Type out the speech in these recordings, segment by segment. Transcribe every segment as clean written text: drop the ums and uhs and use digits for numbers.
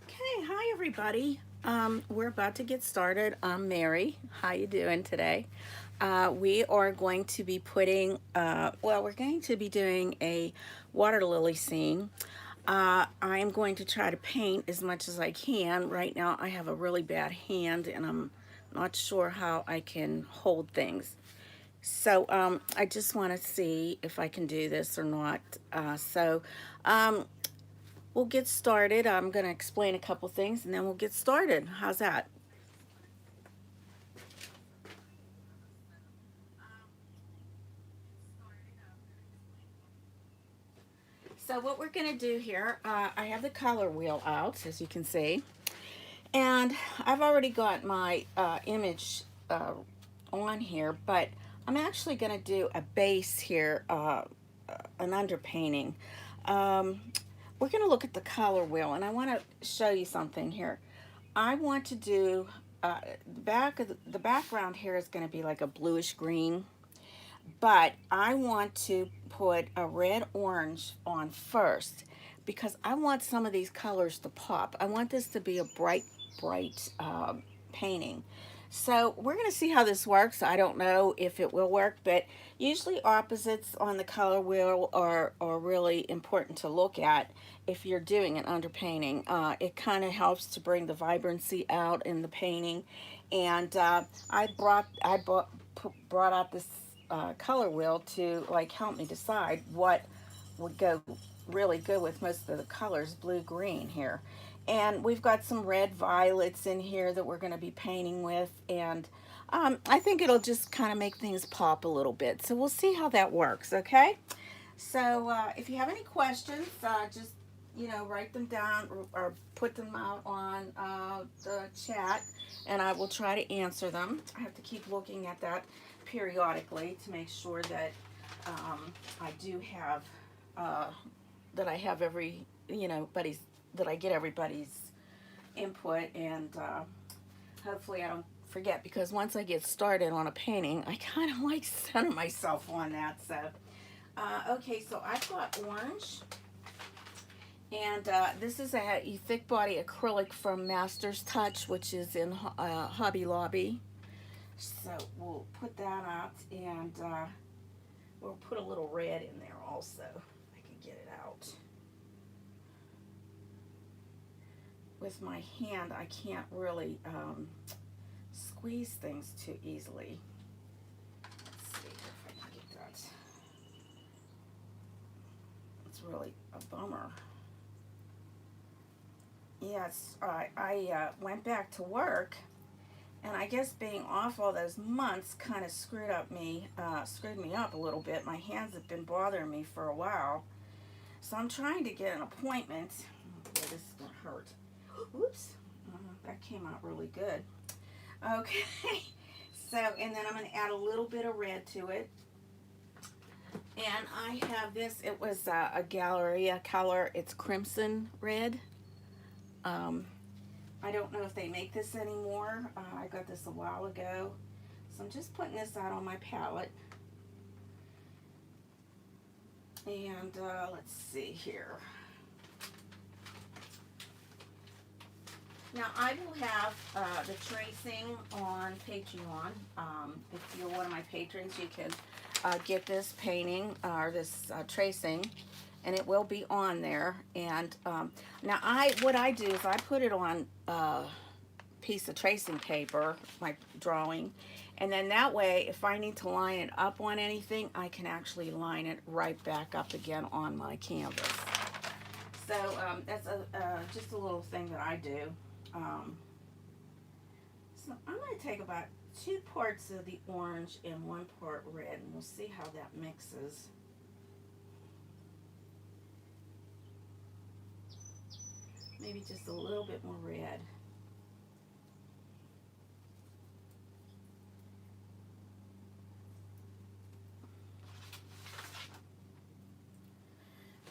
Okay, hi everybody. We're about to get started. I'm Mary. How you doing today? We are going to be putting, we're going to be doing a water lily scene. I am going to try to paint as much as I can. Right now I have a really bad hand and I'm not sure how I can hold things. So I just want to see if I can do this or not. Um, we'll get started. I'm going to explain a couple things and then we'll get started. How's that? So what we're going to do here, I have the color wheel out, as you can see, and I've already got my image on here, but I'm actually going to do a base here, an underpainting. Um, we're going to look at the color wheel, and I want to show you something here. I want to do the background here is going to be like a bluish green, but I want to put a red orange on first because I want some of these colors to pop. I want this to be a bright painting. So we're going to see how this works. I don't know if it will work, but usually opposites on the color wheel are really important to look at if you're doing an underpainting. It kind of helps to bring the vibrancy out in the painting. And I brought out this color wheel to like help me decide what would go really good with most of the colors, blue-green here. And we've got some red violets in here that we're going to be painting with, and I think it'll just kind of make things pop a little bit. So we'll see how that works, okay? So if you have any questions, just, you know, write them down or put them out on the chat, and I will try to answer them. I have to keep looking at that periodically to make sure that I do have, that I have every, you know, that I get everybody's input, and hopefully I don't forget, because once I get started on a painting, I kind of like center myself on that. So okay, so I've got orange, and this is a thick body acrylic from Master's Touch, which is in Hobby Lobby. So we'll put that out, and we'll put a little red in there also. I can get it out. With my hand, I can't really squeeze things too easily. Let's see if I can get that. It's really a bummer. Yes, I went back to work, and I guess being off all those months kind of screwed me up a little bit. My hands have been bothering me for a while, so I'm trying to get an appointment. Oh boy, this is gonna hurt. Oops, that came out really good. Okay, so, and then I'm going to add a little bit of red to it. And I have this, it was a Galleria color, it's crimson red. I don't know if they make this anymore. I got this a while ago. So I'm just putting this out on my palette. And let's see here. Now, I will have the tracing on Patreon. If you're one of my patrons, you can get this painting or this tracing, and it will be on there. And now, what I do is I put it on a piece of tracing paper, my drawing, and then that way, if I need to line it up on anything, I can actually line it right back up again on my canvas. So that's just a little thing that I do. So I'm going to take about 2 parts of the orange and 1 part red, and we'll see how that mixes. Maybe just a little bit more red.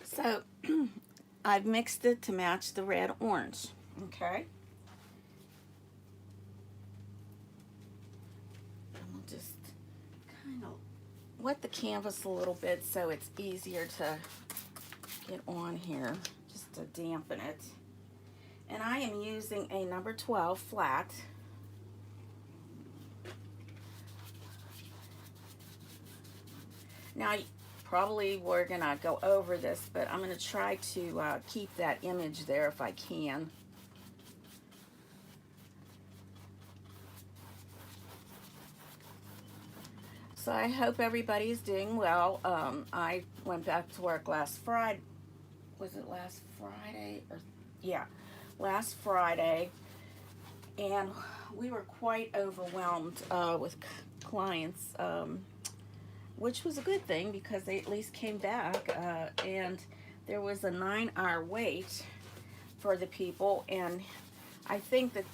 So I've mixed it to match the red orange, okay? Just kind of wet the canvas a little bit so it's easier to get on here, just to dampen it. And I am using a number 12 flat. Now, probably we're gonna go over this, but I'm gonna try to keep that image there if I can. So I hope everybody is doing well. I went back to work last Friday. Was it last Friday? Yeah, last Friday. And we were quite overwhelmed with clients, which was a good thing because they at least came back. And there was a 9-hour wait for the people. And I think that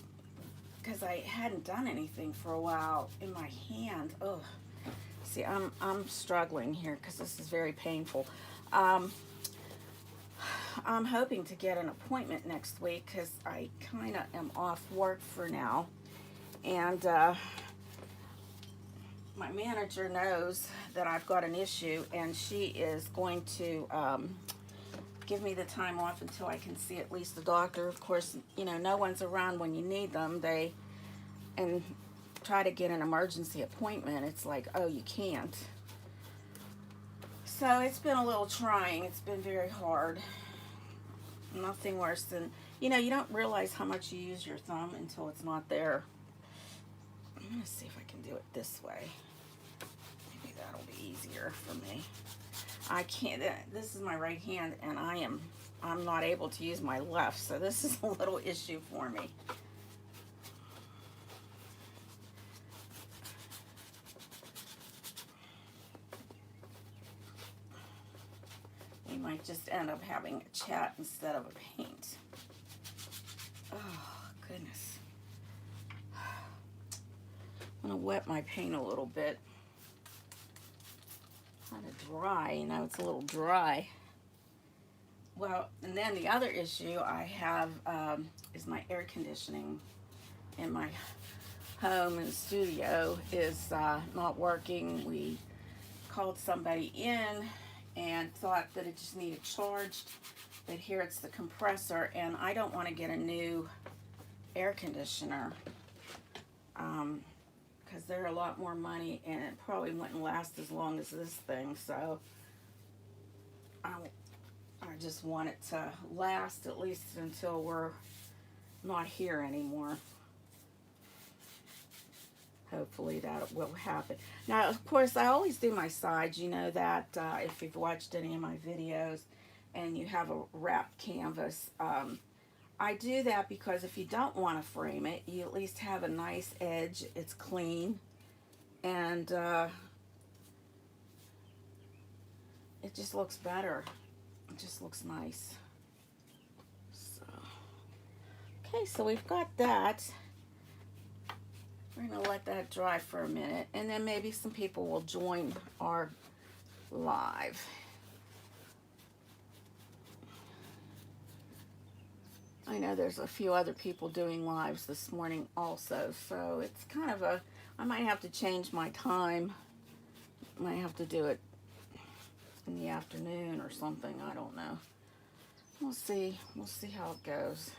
because I hadn't done anything for a while in my hand, ugh. See, I'm struggling here because this is very painful. I'm hoping to get an appointment next week because I kind of am off work for now. And my manager knows that I've got an issue, and she is going to give me the time off until I can see at least the doctor. Of course, you know, no one's around when you need them. And try to get an emergency appointment, it's like, oh, you can't. So it's been a little trying. It's been very hard. Nothing worse than, you know, you don't realize how much you use your thumb until it's not there. I'm gonna see if I can do it this way. Maybe that'll be easier for me. I can't, this is my right hand, and I'm not able to use my left, so this is a little issue for me. We might just end up having a chat instead of a paint. Oh, goodness. I'm going to wet my paint a little bit. Kind of dry, you know, it's a little dry. Well, and then the other issue I have is my air conditioning in my home and studio is not working. We called somebody in and thought that it just needed charged, but here it's the compressor, and I don't want to get a new air conditioner because they're a lot more money, and it probably wouldn't last as long as this thing. So I just want it to last at least until we're not here anymore. Hopefully that will happen. Now, of course, I always do my sides. You know that if you've watched any of my videos and you have a wrapped canvas. I do that because if you don't want to frame it, you at least have a nice edge. It's clean. And it just looks better. It just looks nice. So, okay, so we've got that. We're going to let that dry for a minute, and then maybe some people will join our live. I know there's a few other people doing lives this morning also, so it's kind of a, I might have to change my time. I might have to do it in the afternoon or something, I don't know. We'll see how it goes.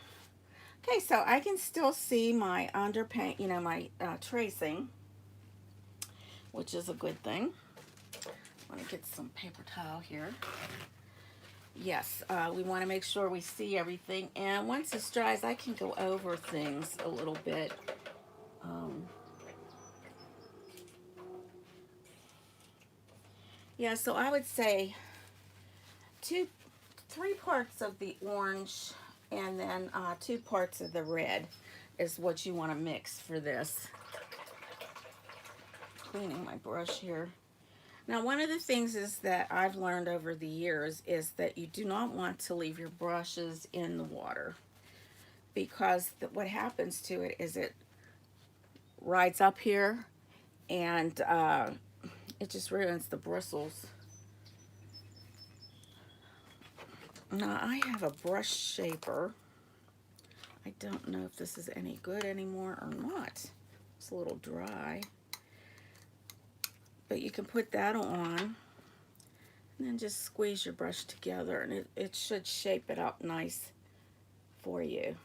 Okay, so I can still see my underpaint, you know, my tracing, which is a good thing. I'm going to get some paper towel here. Yes, we want to make sure we see everything, and once this dries, I can go over things a little bit. Yeah, so I would say 3 parts of the orange and then 2 parts of the red is what you want to mix for this. Cleaning my brush here. Now, one of the things is that I've learned over the years is that you do not want to leave your brushes in the water, because what happens to it is it rides up here and it just ruins the bristles. Now, I have a brush shaper. I don't know if this is any good anymore or not. It's a little dry. But you can put that on and then just squeeze your brush together, and it should shape it up nice for you.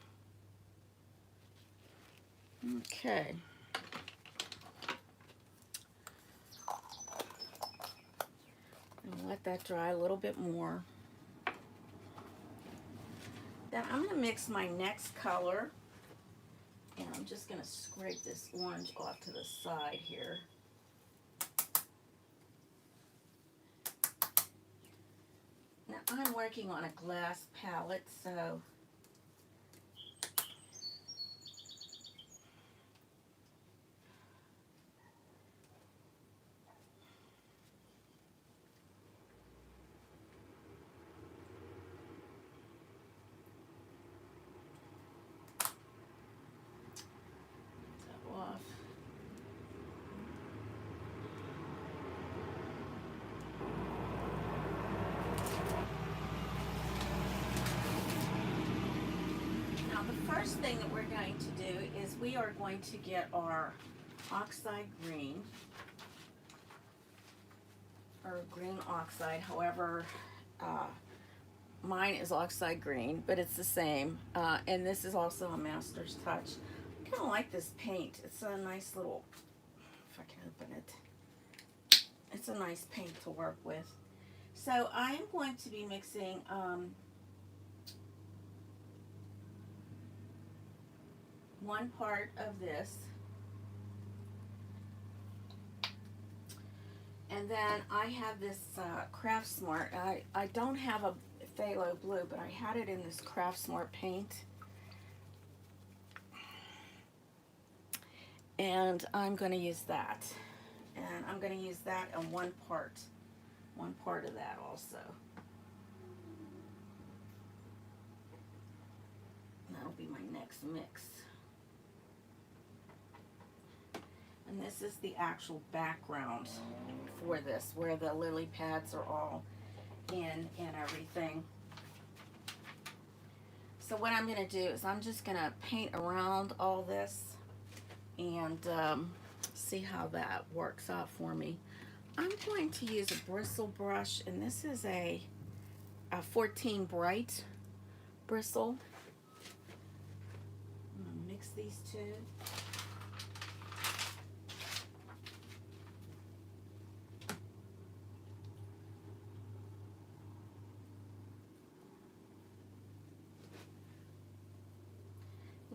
Okay. And let that dry a little bit more. Then I'm going to mix my next color, and I'm just going to scrape this orange off to the side here. Now, I'm working on a glass palette, so off. Now, the first thing that we're going to do is we are going to get our Oxide green, or green oxide, however, mine is Oxide green, but it's the same, and this is also a master's touch. I kind of like this paint. It's a nice little, if I can open it, it's a nice paint to work with. So I'm going to be mixing one part of this And then I have this Craft Smart. I don't have a Phthalo Blue, but I had it in this Craft Smart paint. And I'm going to use that. And I'm going to use that in one part of that also. That'll be my next mix. And this is the actual background for this, where the lily pads are all in and everything. So what I'm going to do is I'm just going to paint around all this and see how that works out for me. I'm going to use a bristle brush, and this is a 14 Bright bristle. I'm going to mix these two.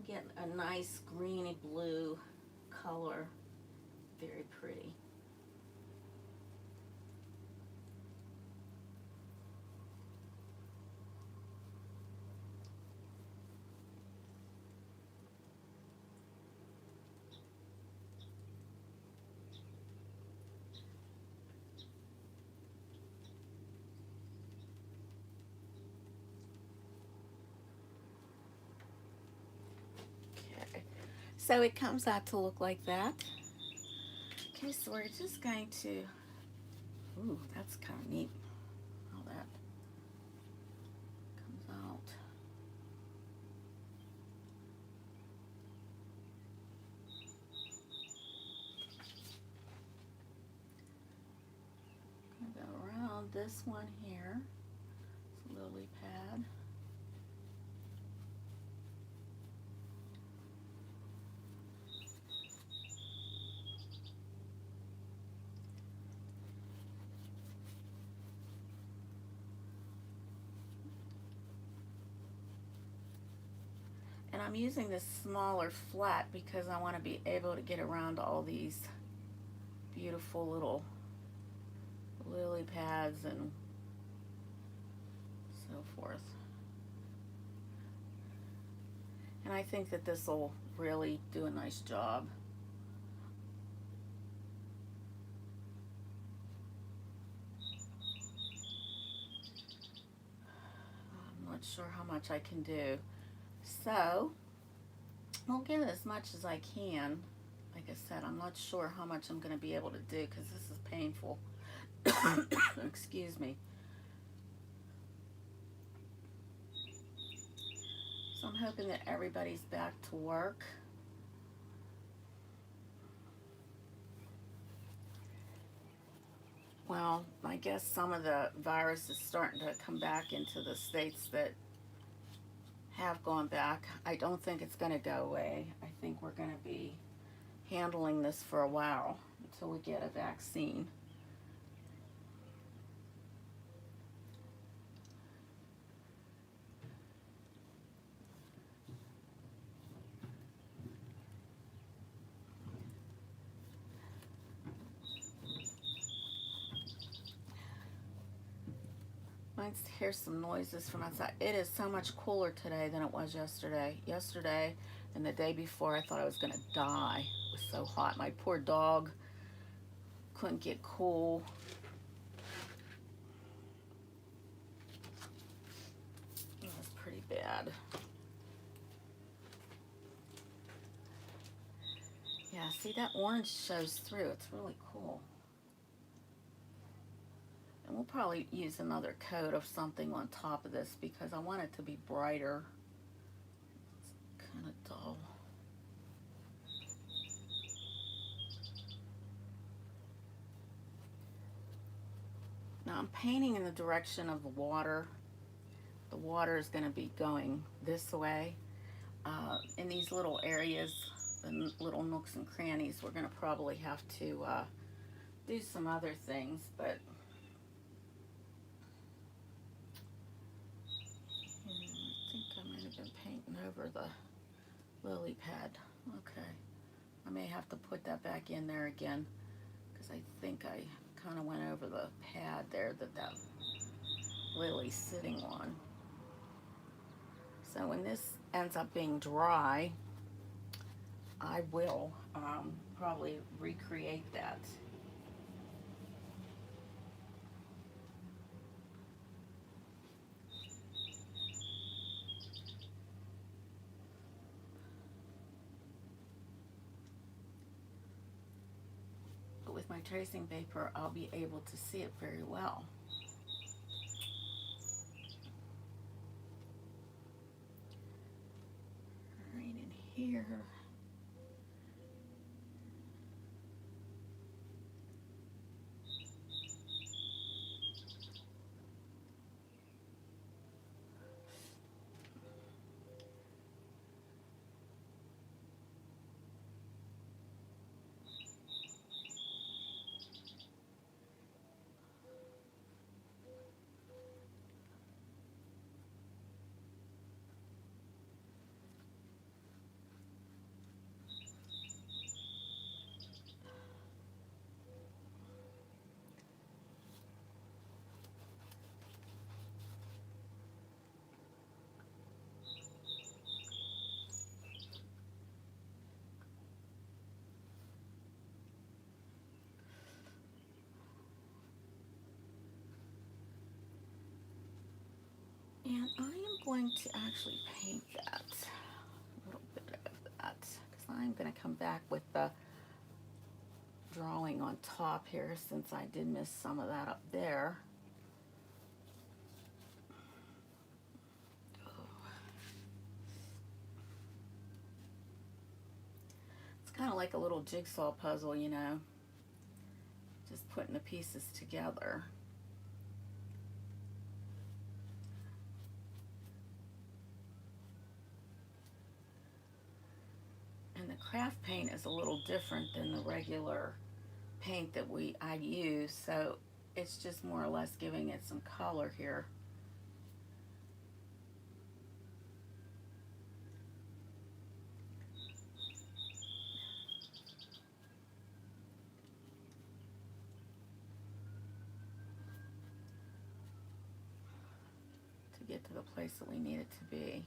Get a nice greeny blue color, very pretty. So it comes out to look like that. Okay, so we're just going to, ooh, that's kind of neat how that comes out. I'm going to go around this one here, it's a lily pad. And I'm using this smaller flat because I want to be able to get around all these beautiful little lily pads and so forth. And I think that this will really do a nice job. I'm not sure how much I can do. So, I'll get as much as I can. Like I said, I'm not sure how much I'm going to be able to do because this is painful. Excuse me. So I'm hoping that everybody's back to work. Well, I guess some of the virus is starting to come back into the states that have gone back. I don't think it's going to go away. I think we're going to be handling this for a while until we get a vaccine. I hear some noises from outside. It is so much cooler today than it was yesterday. Yesterday and the day before, I thought I was going to die. It was so hot. My poor dog couldn't get cool. It was pretty bad. Yeah, see, that orange shows through. It's really cool. And we'll probably use another coat of something on top of this because I want it to be brighter. It's kind of dull. Now I'm painting in the direction of the water. The water is going to be going this way. In these little areas, the little nooks and crannies, we're going to probably have to do some other things, but I think I might have been painting over the lily pad. Okay, I may have to put that back in there again because I think I kind of went over the pad there that lily's sitting on. So when this ends up being dry, I will probably recreate that. But with my tracing paper, I'll be able to see it very well. Right in here. And I am going to actually paint that, a little bit of that, because I'm going to come back with the drawing on top here, since I did miss some of that up there. It's kind of like a little jigsaw puzzle, you know, just putting the pieces together. And the craft paint is a little different than the regular paint that I use, so it's just more or less giving it some color here. To get to the place that we need it to be.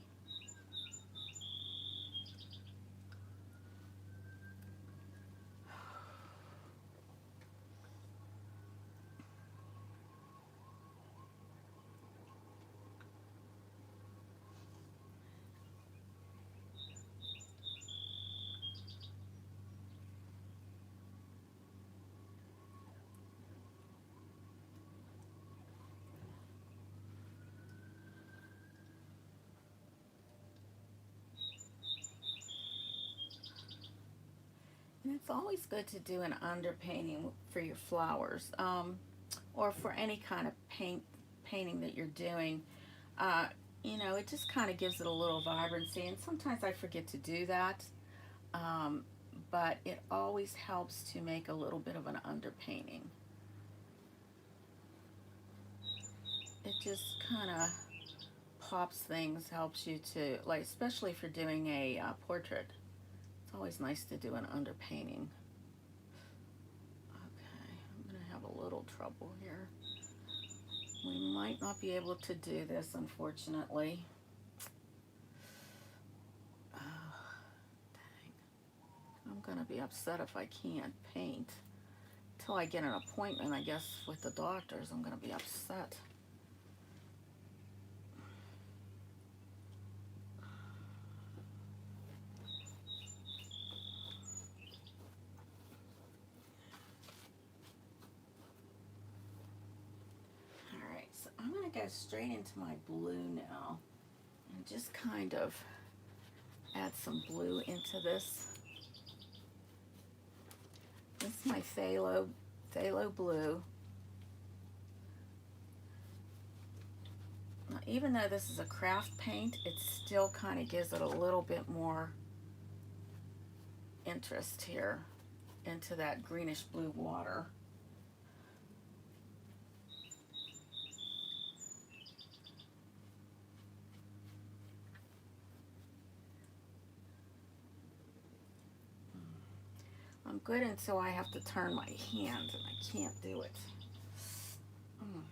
And it's always good to do an underpainting for your flowers, or for any kind of painting that you're doing. You know, it just kind of gives it a little vibrancy, and sometimes I forget to do that, but it always helps to make a little bit of an underpainting. It just kind of pops things, helps you to, like, especially if you're doing a portrait. It's always nice to do an underpainting. Okay, I'm going to have a little trouble here. We might not be able to do this, unfortunately. Oh, dang. I'm going to be upset if I can't paint. Until I get an appointment, I guess, with the doctors, I'm going to be upset. I'm going to go straight into my blue now and just kind of add some blue into this. This is my Pthalo Blue. Now, even though this is a craft paint, it still kind of gives it a little bit more interest here into that greenish blue water. I'm good until I have to turn my hand, and I can't do it. Mm.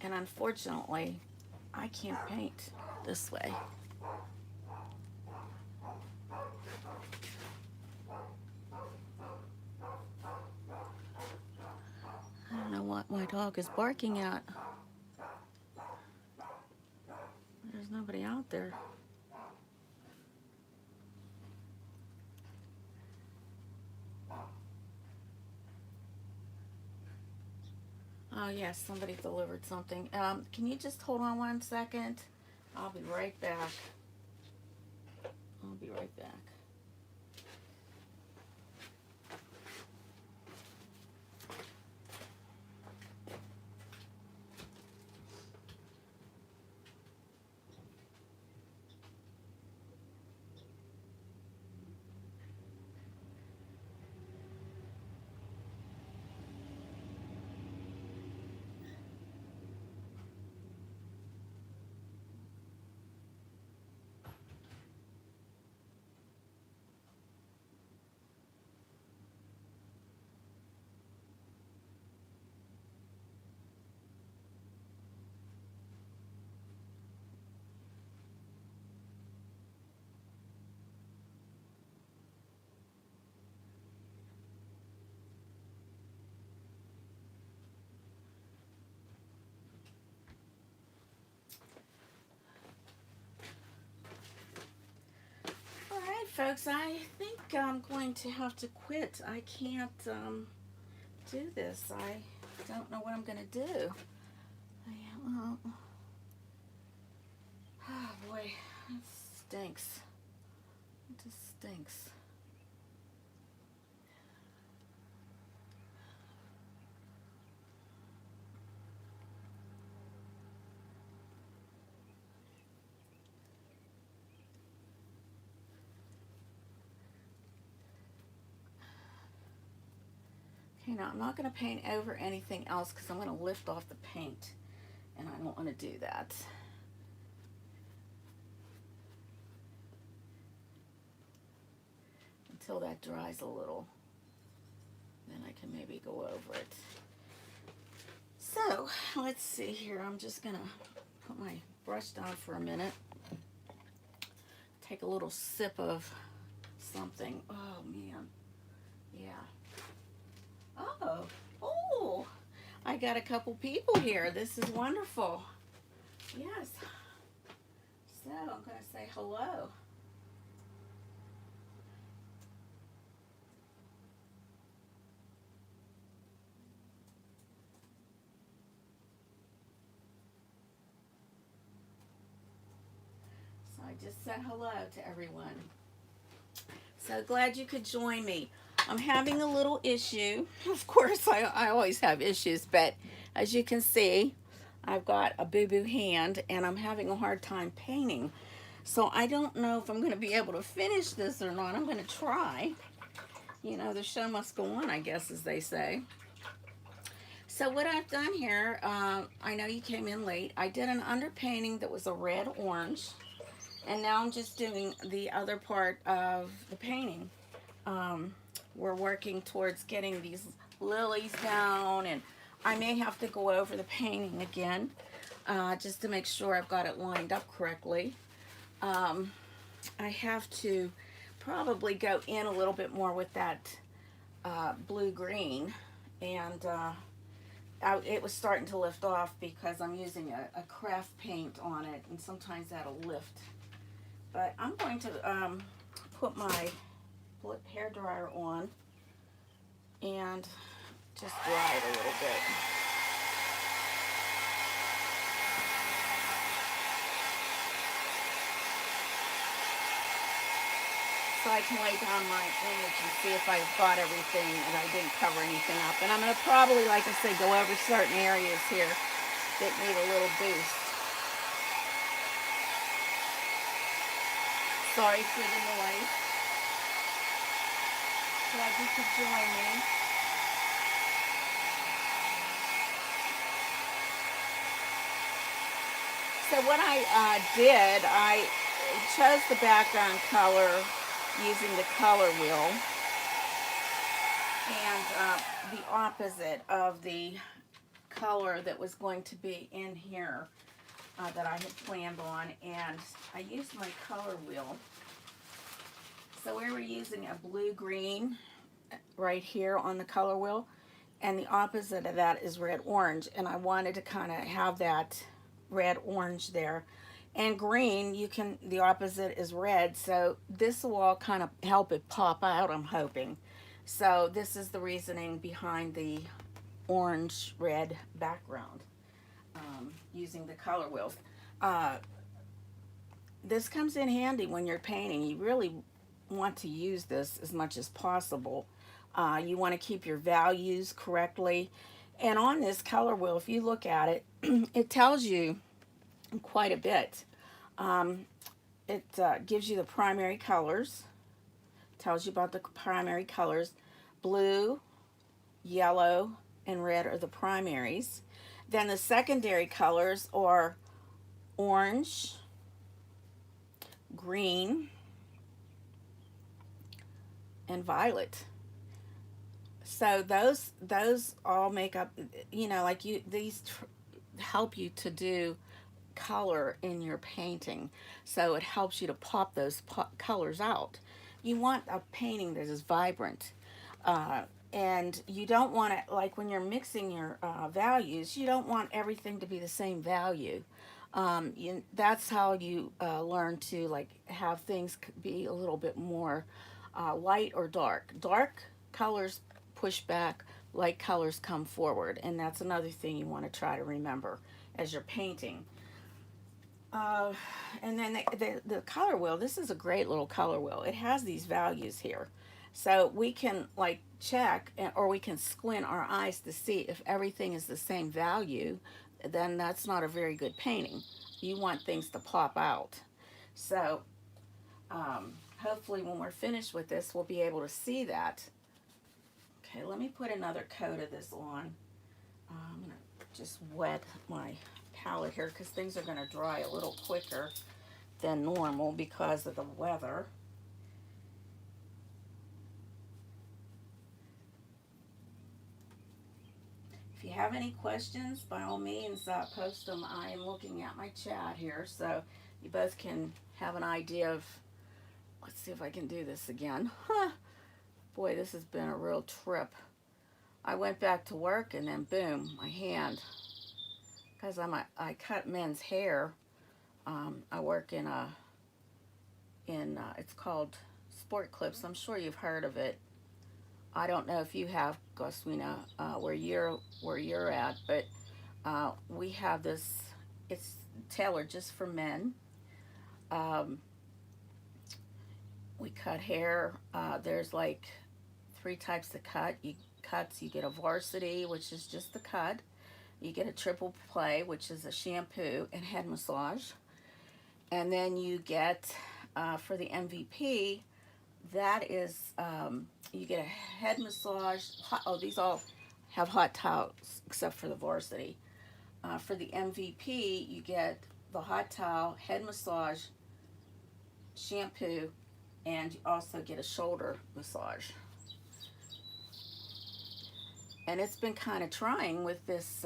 And unfortunately, I can't paint this way. I don't know what my dog is barking at. There's nobody out there. Oh yes, somebody delivered something. Can you just hold on 1 second? I'll be right back. I'll be right back. Folks, I think I'm going to have to quit. I can't do this. I don't know what I'm going to do. Oh boy, it stinks. It just stinks. Okay, now I'm not going to paint over anything else because I'm going to lift off the paint, and I don't want to do that. Until that dries a little, then I can maybe go over it. So, let's see here. I'm just going to put my brush down for a minute. Take a little sip of something. Oh, man. Yeah. Oh, I got a couple people here. This is wonderful. Yes. So I'm going to say hello. So I just said hello to everyone. So glad you could join me. I'm having a little issue. Of course, I always have issues, but as you can see, I've got a boo-boo hand, and I'm having a hard time painting. So I don't know if I'm going to be able to finish this or not. I'm going to try. You know, the show must go on, I guess, as they say. So what I've done here, I know you came in late. I did an underpainting that was a red-orange, and now I'm just doing the other part of the painting. We're working towards getting these lilies down, and I may have to go over the painting again just to make sure I've got it lined up correctly. I have to probably go in a little bit more with that blue-green, and it was starting to lift off because I'm using a craft paint on it, and sometimes that'll lift. But I'm going to put my hair dryer on and just dry it a little bit. so I can lay down my image and see if I've got everything and I didn't cover anything up. And I'm going to probably, like I said, go over certain areas here that need a little boost. Sorry for the noise. Glad you could join me. So what I did, I chose the background color using the color wheel, and the opposite of the color that was going to be in here that I had planned on, and I used my color wheel. So we were using a blue-green right here on the color wheel, and the opposite of that is red-orange, and I wanted to kind of have that red-orange there. And green, you can, the opposite is red, so this will all kind of help it pop out, I'm hoping. So this is the reasoning behind the orange-red background, using the color wheels. This comes in handy when you're painting. You really want to use this as much as possible. You want to keep your values correctly. And on this color wheel, if you look at it, it tells you quite a bit. It gives you the primary colors, tells you about the primary colors. Blue, yellow, and red are the primaries. Then the secondary colors are orange, green, and violet. So those all make up, you know, like these help you to do color in your painting. So it helps you to pop those colors out. You want a painting that is vibrant. And you don't want it, like when you're mixing your values, you don't want everything to be the same value. That's how you learn to like have things be a little bit more light or dark. Dark colors push back, light colors come forward, and that's another thing you want to try to remember as you're painting. And then the color wheel, this is a great little color wheel. It has these values here. So we can like check, or we can squint our eyes to see if everything is the same value. Then that's not a very good painting. You want things to pop out. So hopefully when we're finished with this, we'll be able to see that. Okay, let me put another coat of this on. I'm going to just wet my palette here because things are going to dry a little quicker than normal because of the weather. If you have any questions, by all means, post them. I am looking at my chat here, so you both can have an idea of, let's see if I can do this again. Boy, this has been a real trip. I went back to work and then boom, my hand. Because I cut men's hair. I work in it's called Sport Clips. I'm sure you've heard of it. I don't know if you have, Goswina, where you're at, but we have this. It's tailored just for men. We cut hair. There's like 3 types of cuts. You get a varsity, which is just the cut. You get a triple play, which is a shampoo and head massage. And then you get, for the MVP, that is, you get a head massage. These all have hot towels except for the varsity. For the MVP, you get the hot towel, head massage, shampoo, and you also get a shoulder massage. And it's been kind of trying with this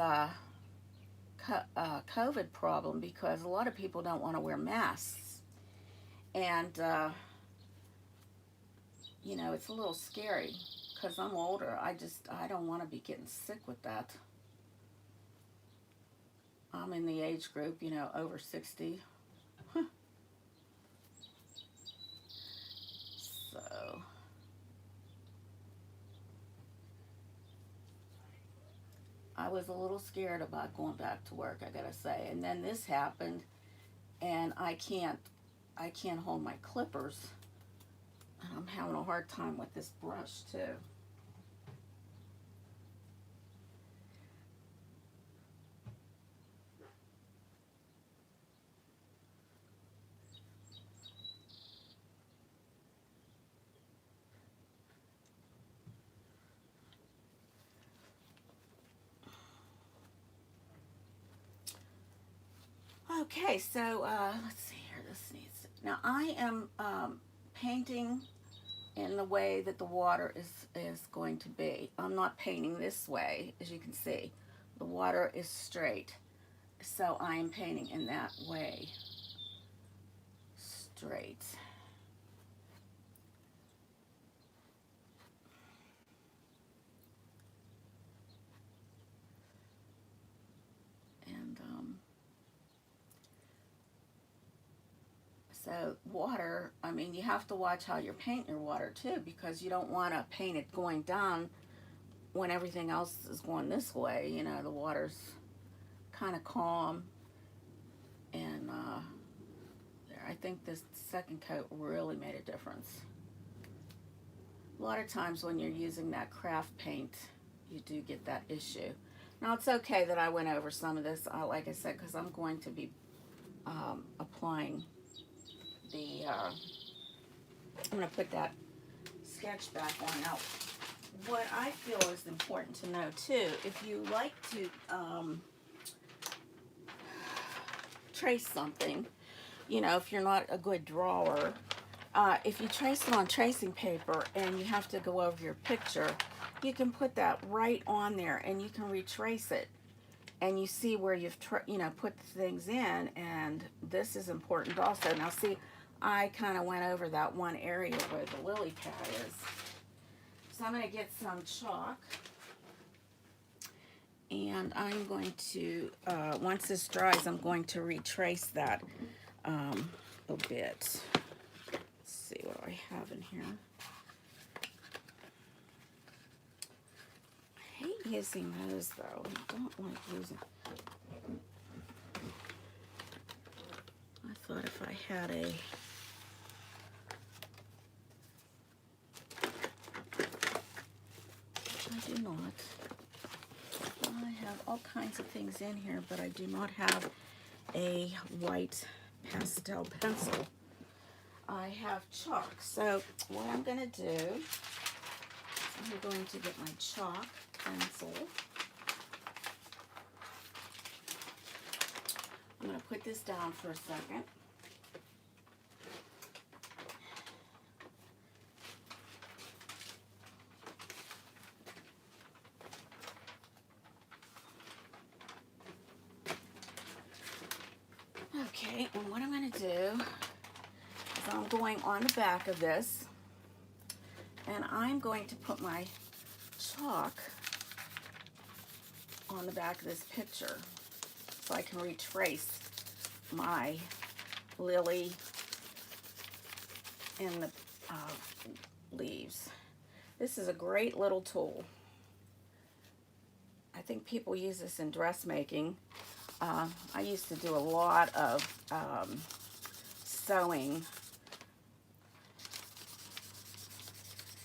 COVID problem because a lot of people don't want to wear masks. And, you know, it's a little scary because I'm older. I don't want to be getting sick with that. I'm in the age group, you know, over 60. So I was a little scared about going back to work, I gotta say. And then this happened, and I can't hold my clippers And I'm having a hard time with this brush too. Okay, so let's see here. This needs to, now I am painting in the way that the water is going to be. I'm not painting this way, as you can see. The water is straight, so I am painting in that way, straight. And so water, I mean, you have to watch how you're painting your water too, because you don't want to paint it going down when everything else is going this way. You know, the water's kind of calm. And there, I think this second coat really made a difference. A lot of times when you're using that craft paint, you do get that issue. Now it's okay that I went over some of this, like I said, because I'm going to be applying the, I'm going to put that sketch back on. Now, what I feel is important to know too, if you like to trace something, you know, if you're not a good drawer, if you trace it on tracing paper and you have to go over your picture, you can put that right on there and you can retrace it. And you see where you've, you know, put things in, and this is important also. Now see, I kind of went over that one area where the lily pad is. So I'm going to get some chalk. And I'm going to, once this dries, I'm going to retrace that a bit. Let's see what I have in here. I hate using those though. I don't like using. I thought if I had a I do not. I have all kinds of things in here, but I do not have a white pastel pencil. I have chalk. So what I'm going to do is I'm going to get my chalk pencil. I'm going to put this down for a second. Okay, and what I'm going to do is I'm going on the back of this, and I'm going to put my chalk on the back of this picture so I can retrace my lily and the leaves. This is a great little tool. I think people use this in dressmaking. I used to do a lot of sewing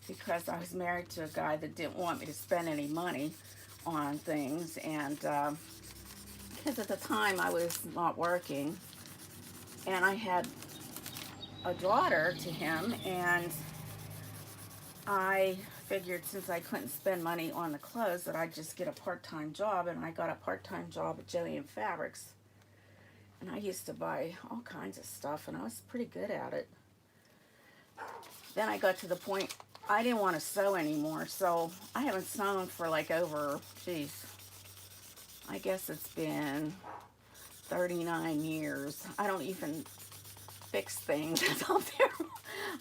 because I was married to a guy that didn't want me to spend any money on things, and because at the time I was not working, and I had a daughter to him, and I figured since I couldn't spend money on the clothes that I'd just get a part-time job, and I got a part-time job at Joann Fabrics, and I used to buy all kinds of stuff, and I was pretty good at it. Then I got to the point I didn't want to sew anymore, so I haven't sewn for like over, geez, I guess it's been 39 years. I don't even fix things out there.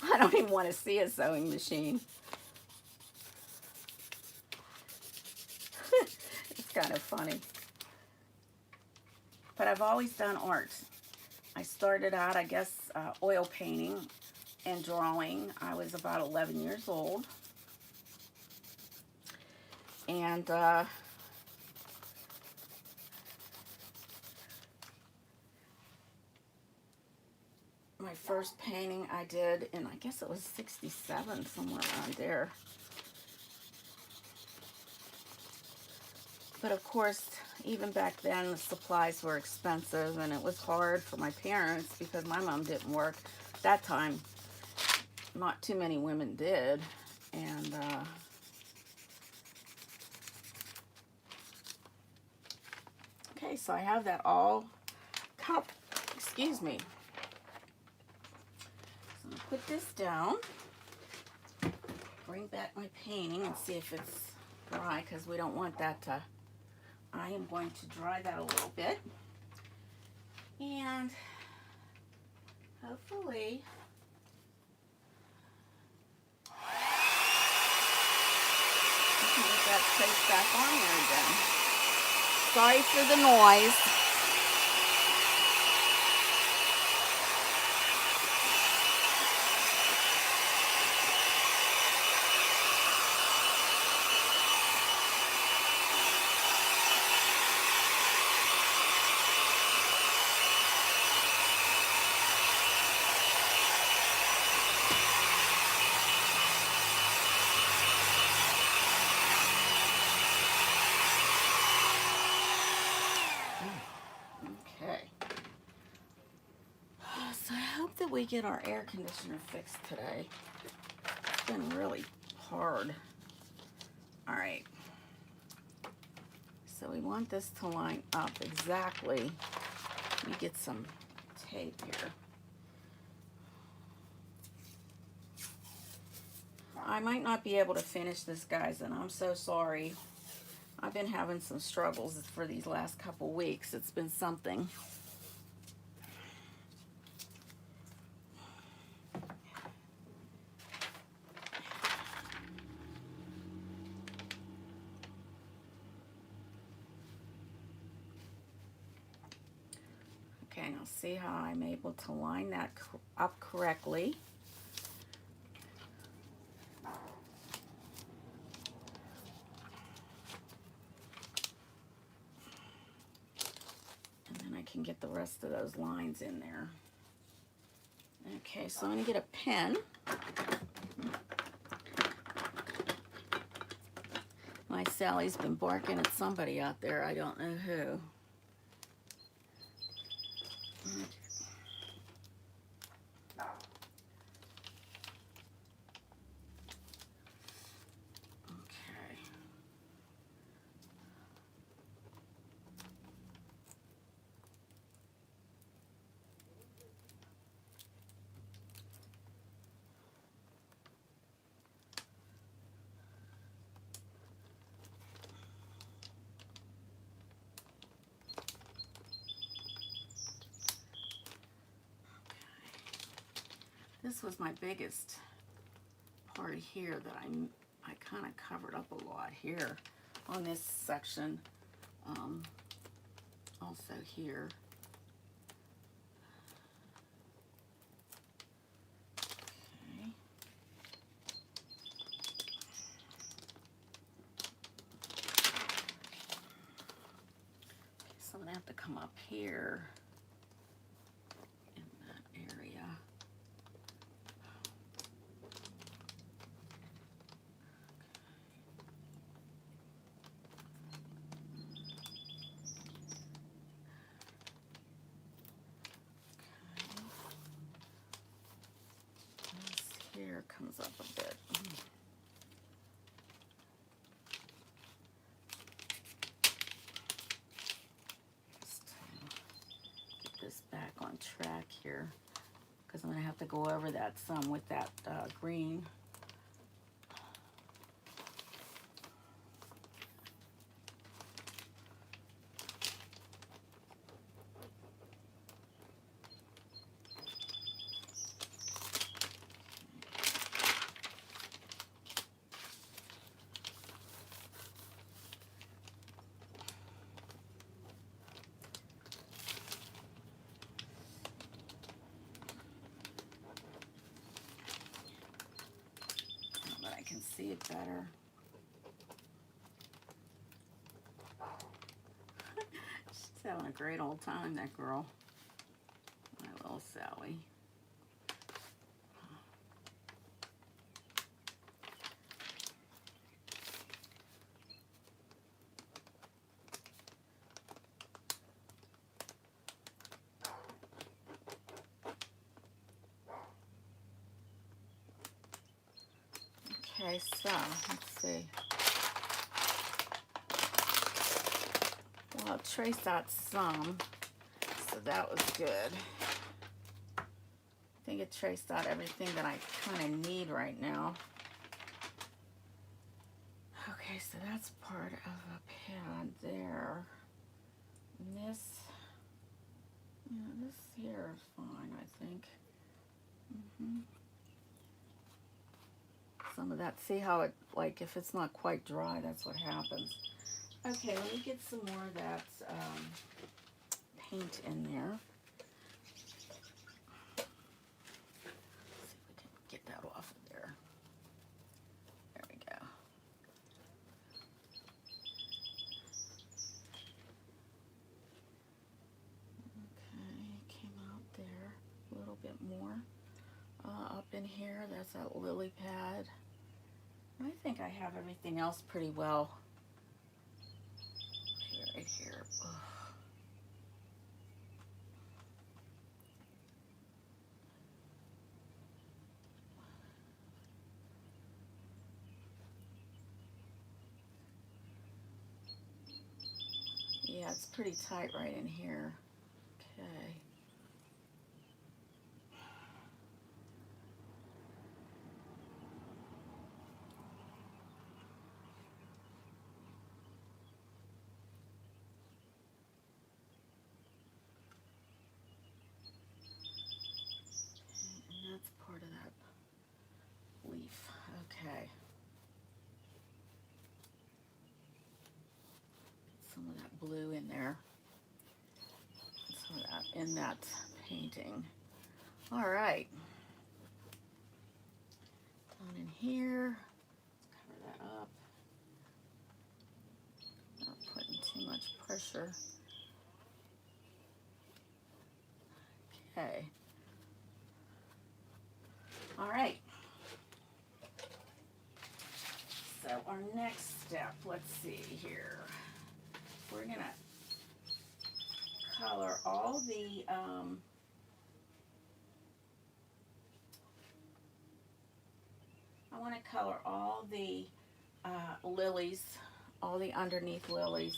I don't even want to see a sewing machine. It's kind of funny. But I've always done art. I started out, I guess, oil painting and drawing. I was about 11 years old. And my my first painting I did, and I guess it was 67, somewhere around there. But of course, even back then, the supplies were expensive, and it was hard for my parents because my mom didn't work. At that time, not too many women did, and okay, so I have that all cupped. Excuse me. So I'm gonna put this down, bring back my painting, and see if it's dry, because we don't want that to. I am going to dry that a little bit, and hopefully I can get that trace back on there again. Sorry for the noise. We get our air conditioner fixed today. It's been really hard. All right. So we want this to line up exactly. Let me get some tape here. I might not be able to finish this, guys, and I'm so sorry. I've been having some struggles for these last couple weeks. It's been something. Okay, now see how I'm able to line that up correctly. And then I can get the rest of those lines in there. Okay, so I'm going to get a pen. My Sally's been barking at somebody out there. I don't know who. This was my biggest part here that I kind of covered up a lot here on this section. Also here. Okay. So I'm gonna have to come up here in that area. Here comes up a bit. Just get this back on track here, because I'm going to have to go over that some with that green. See it better. She's having a great old time, that girl. My little Sally. Okay, so let's see. Well, I traced out some, so that was good. I think it traced out everything that I kind of need right now. Okay, so that's part of a pad there. And this, this here is fine, I think. Some of that, see how it, like, if it's not quite dry, that's what happens. Okay, let me get some more of that paint in there. Let's see if we can get that off of there. There we go. Okay, came out there a little bit more. Up in here, that's that lily pad. I think I have everything else pretty well. Right here. Ugh. Yeah, it's pretty tight right in here. Okay. And that's part of that leaf. Okay. Some of that blue in there. Some of that in that painting. All right. Down in here. Let's cover that up. Not putting too much pressure. Okay. All right. So our next step, let's see here. We're gonna color all the I want to color all the lilies, all the underneath lilies,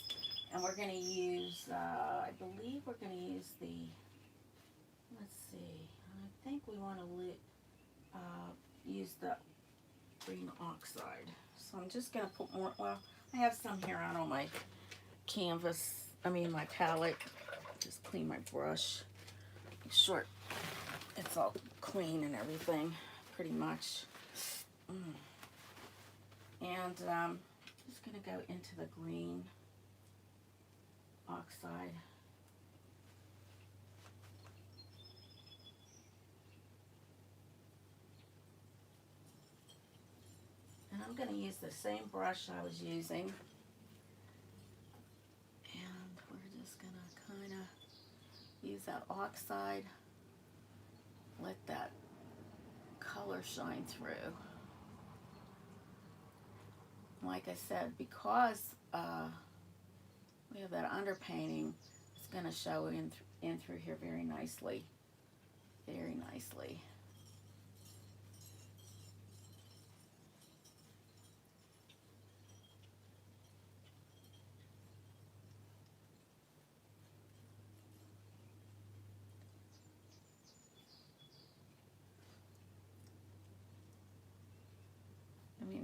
and we're going to use, I believe we're going to use the, let's see, I think we want to use the green oxide. So I'm just going to put more, well, I have some here out on my canvas, my palette. Just clean my brush, make sure it's all clean and everything, pretty much. And just going to go into the green oxide. And I'm going to use the same brush I was using. And we're just going to kind of use that oxide, let that color shine through. Like I said, because we have that underpainting, it's going to show in through here very nicely. Very nicely.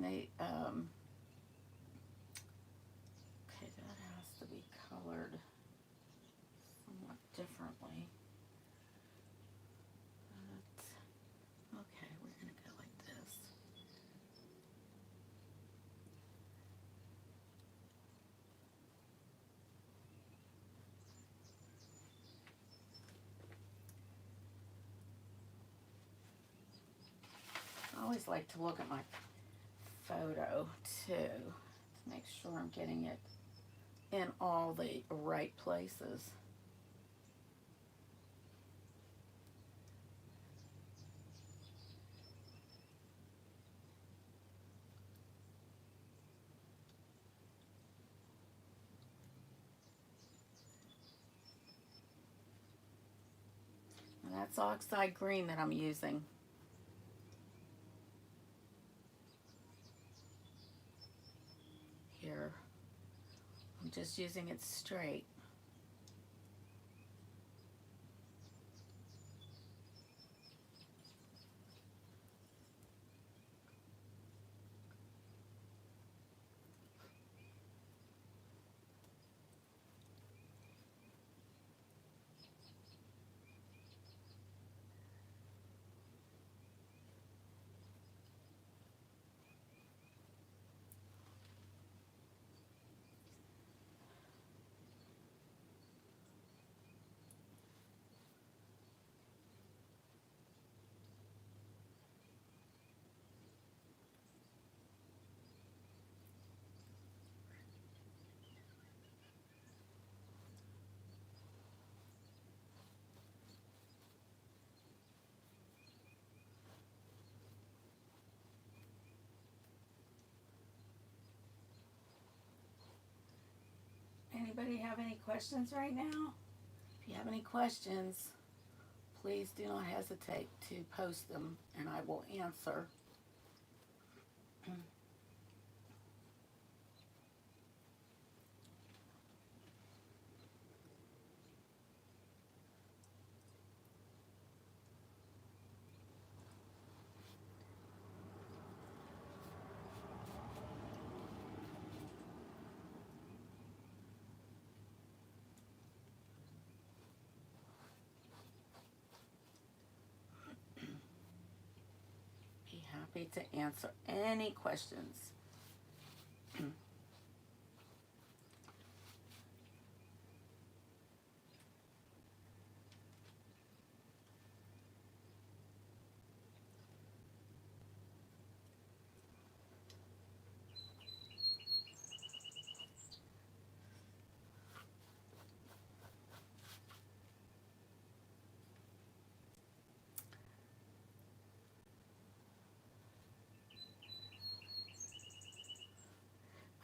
They, okay, that has to be colored somewhat differently. But, okay, we're going to go like this. I always like to look at my photo too to make sure I'm getting it in all the right places. And that's Oxide green that I'm using. I'm just using it straight. Anybody have any questions right now? If you have any questions, please do not hesitate to post them and I will answer. Be happy to answer any questions.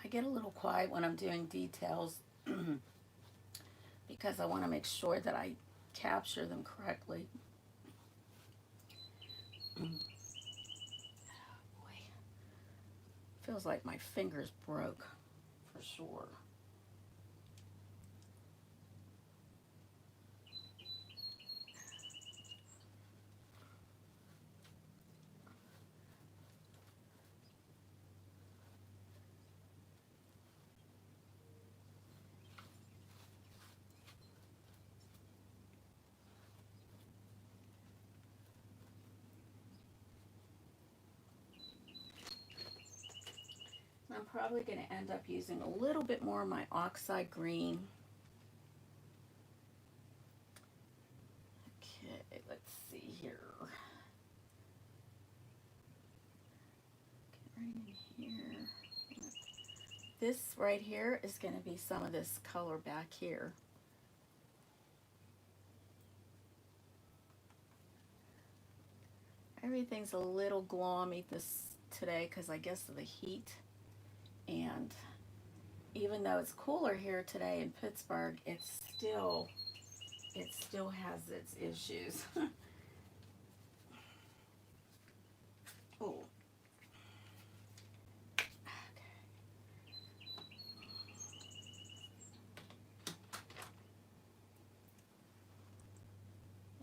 I get a little quiet when I'm doing details because I want to make sure that I capture them correctly. Boy, feels like my fingers broke for sure. I'm probably going to end up using a little bit more of my Oxide green. Okay, let's see here. Get right in here. This right here is going to be some of this color back here. Everything's a little gloomy today because I guess of the heat. And even though it's cooler here today in Pittsburgh, it still has its issues. Oh. Okay.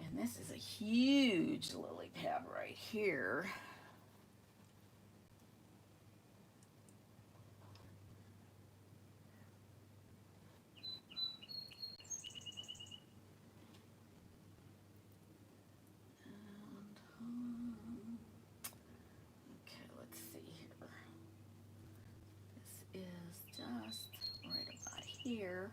And this is a huge lily pad right here. Here.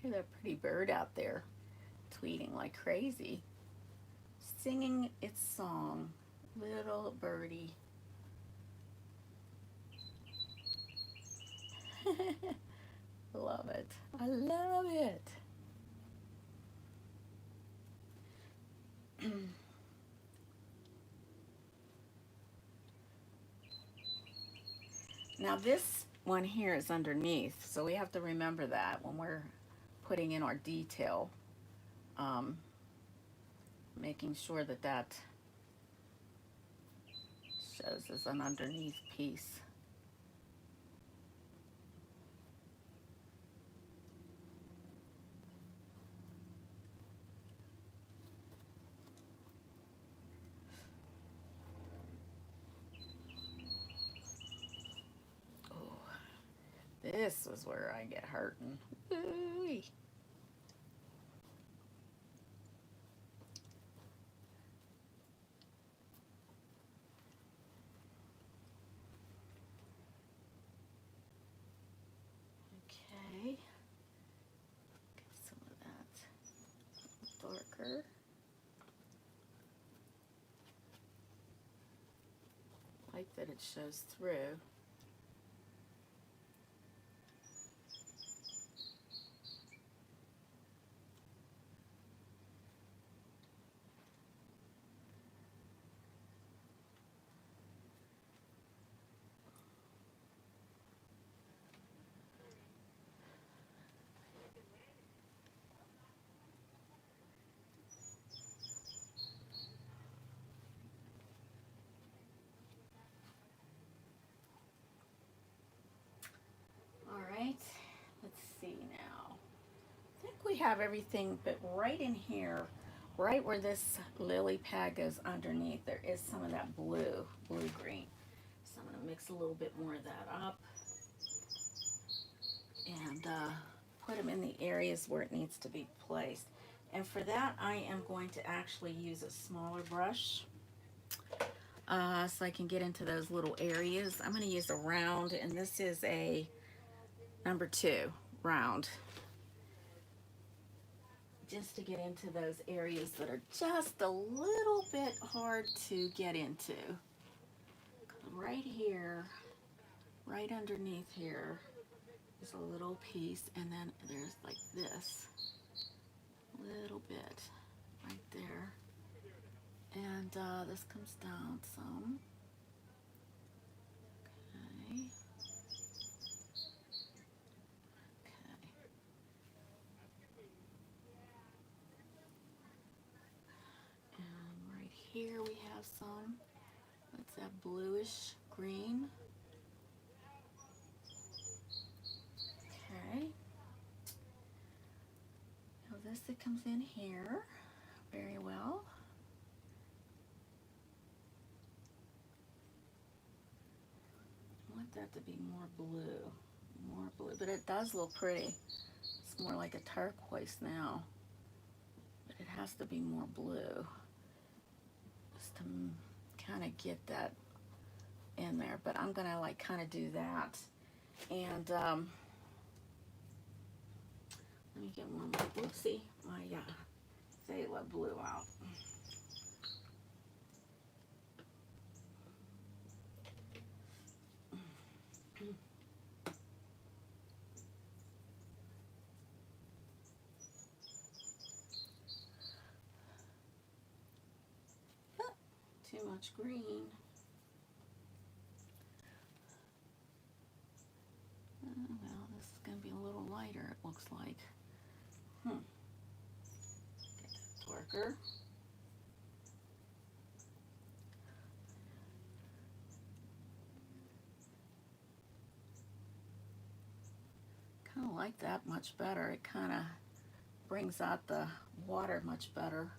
Hear that pretty bird out there tweeting like crazy, singing its song, little birdie. Love it. I love it. Now this one here is underneath, so we have to remember that when we're putting in our detail, making sure that that shows as an underneath piece. This was where I get hurting. Ooh-wee. Okay. Get some of that darker. Like that it shows through. Let's see now. I think we have everything, but right in here, right where this lily pad goes underneath, there is some of that blue-green. So I'm going to mix a little bit more of that up and put them in the areas where it needs to be placed. And for that, I am going to actually use a smaller brush so I can get into those little areas. I'm going to use a round, and this is a number 2 round, just to get into those areas that are just a little bit hard to get into. Right here, right underneath here is a little piece, and then there's like this little bit right there, and this comes down some. Okay. Here we have some, what's that, bluish green. Okay. Now this that comes in here very well. I want that to be more blue, but it does look pretty. It's more like a turquoise now, but it has to be more blue, just to kind of get that in there. But I'm gonna like kind of do that, and let me get one more. Oopsie, my phthalo blue out. Too much green. Well, this is going to be a little lighter, it looks like. Get that darker. Kind of like that much better. It kind of brings out the water much better.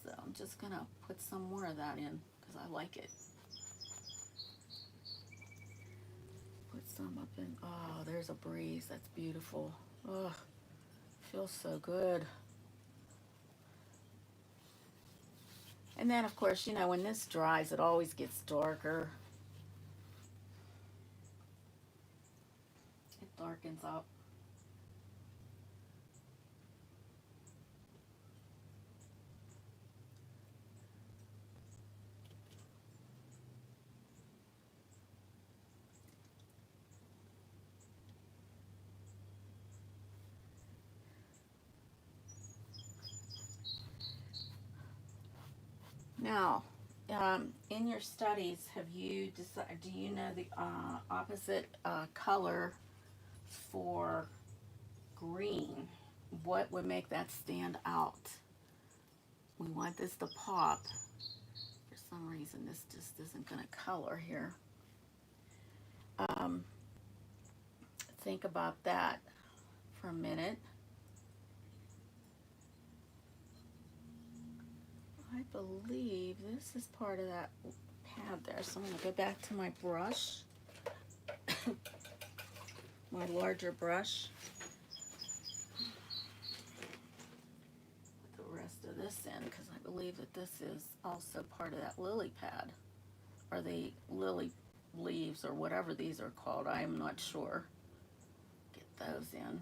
So I'm just going to put some more of that in because I like it. Put some up in. Oh, there's a breeze. That's beautiful. Oh, feels so good. And then, of course, you know, when this dries, it always gets darker. It darkens up. Now, in your studies, have you decided, do you know the opposite color for green? What would make that stand out? We want this to pop. For some reason, this just isn't going to color here. Think about that for a minute. I believe this is part of that pad there, so I'm going to go back to my brush, my larger brush. Put the rest of this in because I believe that this is also part of that lily pad, or the lily leaves, or whatever these are called. I am not sure. Get those in.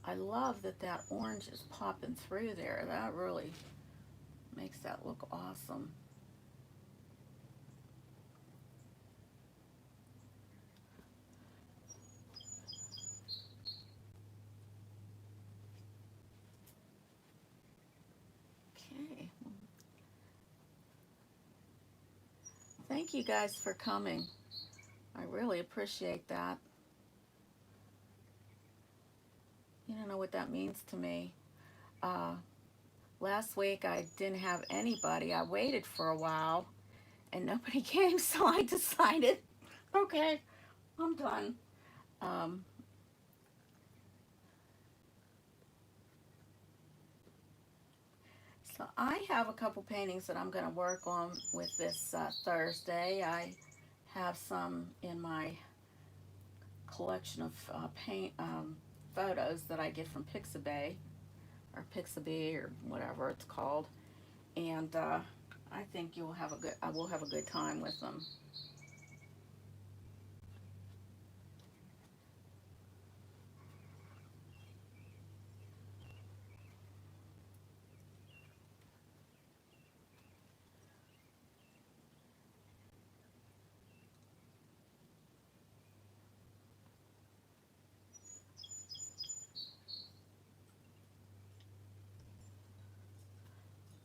I love that that orange is popping through there. That really makes that look awesome. Okay. Thank you guys for coming. I really appreciate that. You don't know what that means to me. Last week I didn't have anybody. I waited for a while and nobody came, so I decided, okay, I'm done. So I have a couple paintings that I'm going to work on with this Thursday. I have some in my collection of paint photos that I get from Pixabay, or Pixabay, or whatever it's called, and I think I will have a good time with them.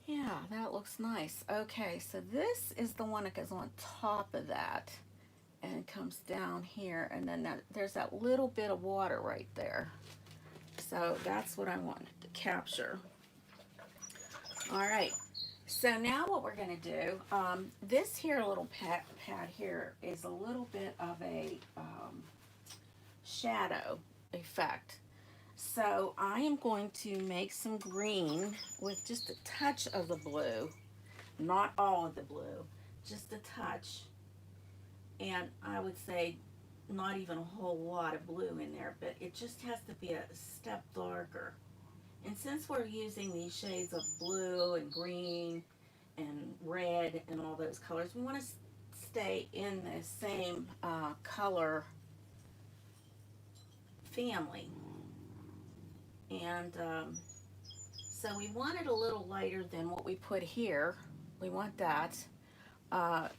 Yeah, that looks nice. Okay, so this is the one that goes on top of that and comes down here, and then there's that little bit of water right there. So that's what I wanted to capture. All right, so now what we're going to do, this here little pad here is a little bit of a shadow effect. So I am going to make some green with just a touch of the blue, not all of the blue, just a touch. And I would say not even a whole lot of blue in there, but it just has to be a step darker. And since we're using these shades of blue and green and red and all those colors, we want to stay in the same color family. And so we want it a little lighter than what we put here. We want that. But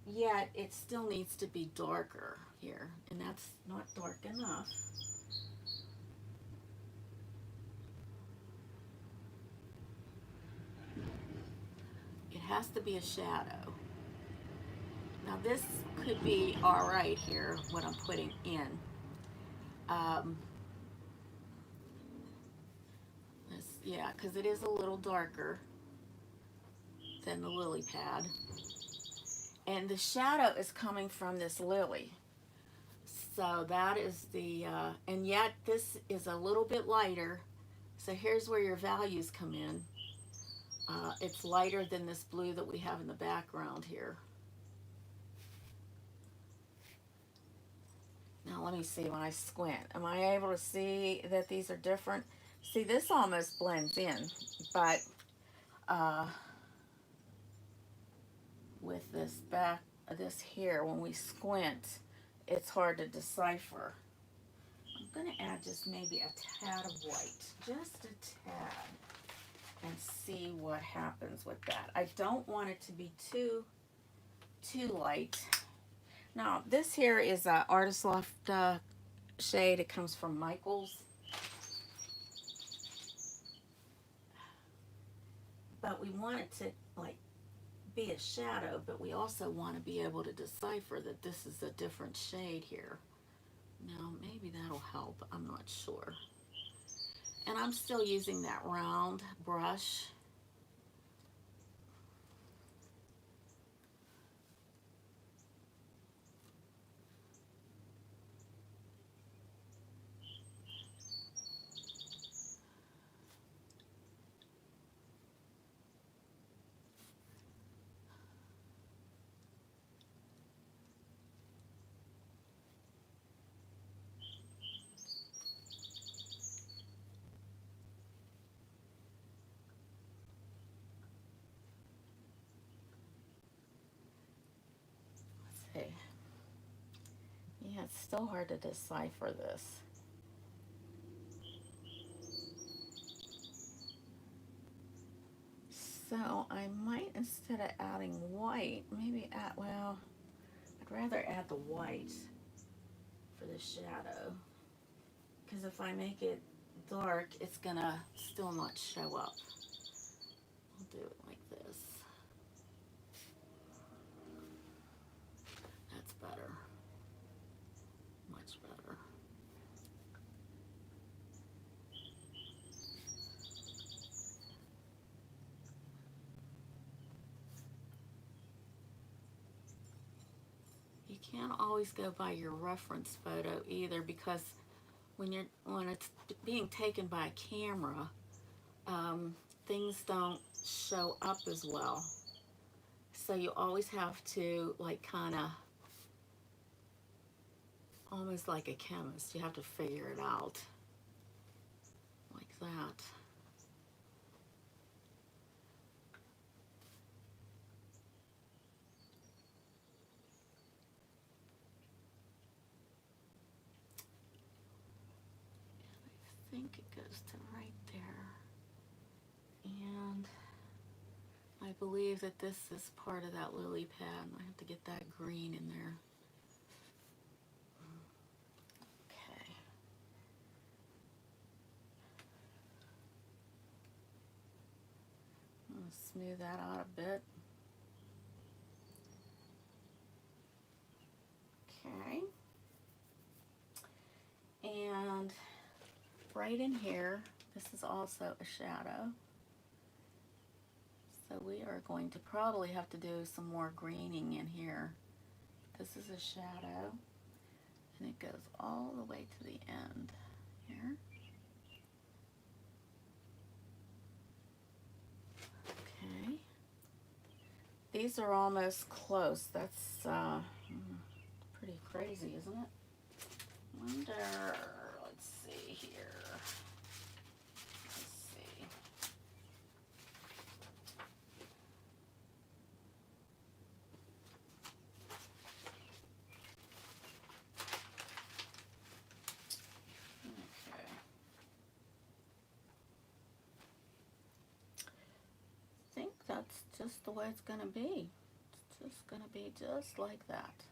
yet it still needs to be darker here, and that's not dark enough. It has to be a shadow. Now this could be all right here, what I'm putting in. Yeah, because it is a little darker than the lily pad. And the shadow is coming from this lily. So that is the, and yet this is a little bit lighter. So here's where your values come in. It's lighter than this blue that we have in the background here. Now let me see when I squint. Am I able to see that these are different? See, this almost blends in, but with this here, when we squint, it's hard to decipher. I'm going to add just maybe a tad of white, just a tad, and see what happens with that. I don't want it to be too light. Now, this here is a Artist Loft shade. It comes from Michael's. But we want it to like be a shadow, but we also want to be able to decipher that this is a different shade here. Now, maybe that'll help. I'm not sure. And I'm still using that round brush. Let's see. Yeah, it's still hard to decipher this. So I might, instead of adding white, maybe add, well, I'd rather add the white for the shadow. Because if I make it dark, it's gonna still not show up. I'll do it like this. That's better. Much better. You can't always go by your reference photo either, because when it's being taken by a camera, things don't show up as well. So you always have to like kind of, almost like a chemist, you have to figure it out like that. I think it goes to right there. And I believe that this is part of that lily pad, and I have to get that green in there. Okay. I'm going to smooth that out a bit. Okay. And right in here, this is also a shadow. So we are going to probably have to do some more greening in here. This is a shadow, and it goes all the way to the end here. Okay. These are almost close. That's pretty crazy, isn't it? Wonder, let's see here. Let's see. Okay. I think that's just the way it's going to be. It's just going to be just like that.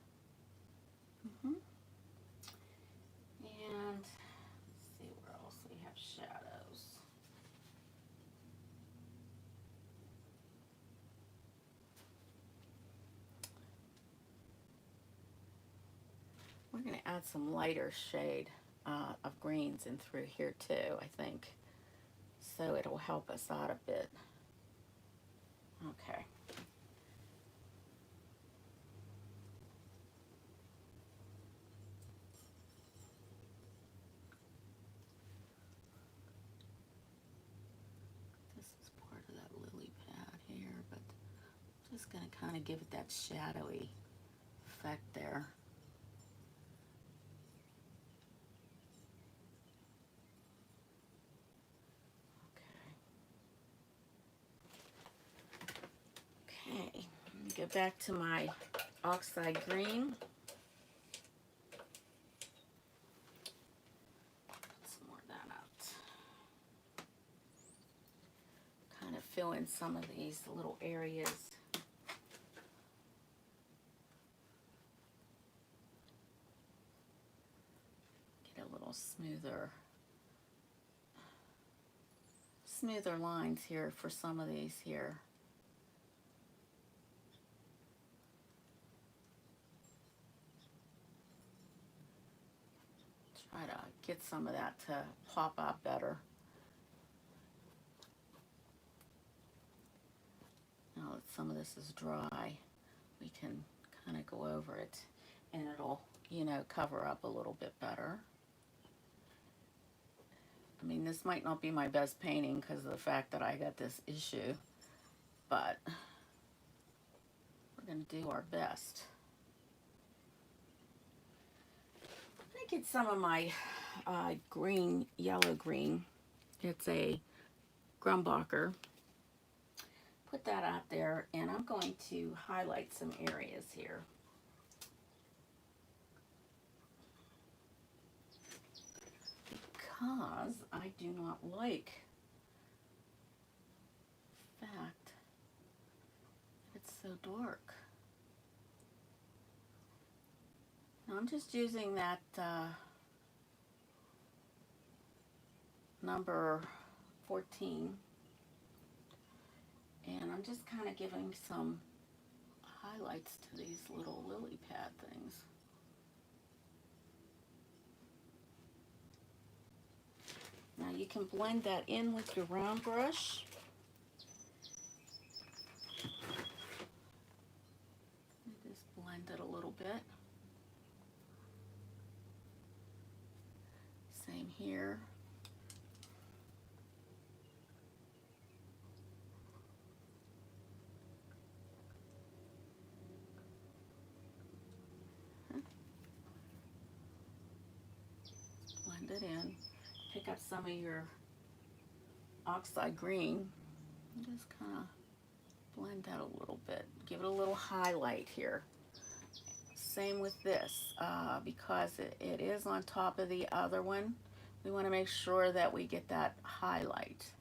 And let's see where else we have shadows. We're going to add some lighter shade of greens in through here too, I think. So it'll help us out a bit. Okay. This is part of that lily pad here, but I'm just going to kind of give it that shadowy effect there. Okay, let me get back to my Oxide green. go in some of these little areas. Get a little smoother lines here for some of these here. Try to get some of that to pop out better. Now that some of this is dry, we can kind of go over it and it'll, you know, cover up a little bit better. I mean, this might not be my best painting because of the fact that I got this issue, but we're going to do our best. I'm going to get some of my green, yellow green. It's a Grumbacher. Put that out there, and I'm going to highlight some areas here. Because I do not like the fact it's so dark. Now I'm just using that number 14. And I'm just kind of giving some highlights to these little lily pad things. Now you can blend that in with your round brush. Just blend it a little bit. Same here. Blend it in. Pick up some of your Oxide green and just kind of blend that a little bit. Give it a little highlight here. Same with this, because it is on top of the other one. We want to make sure that we get that highlight.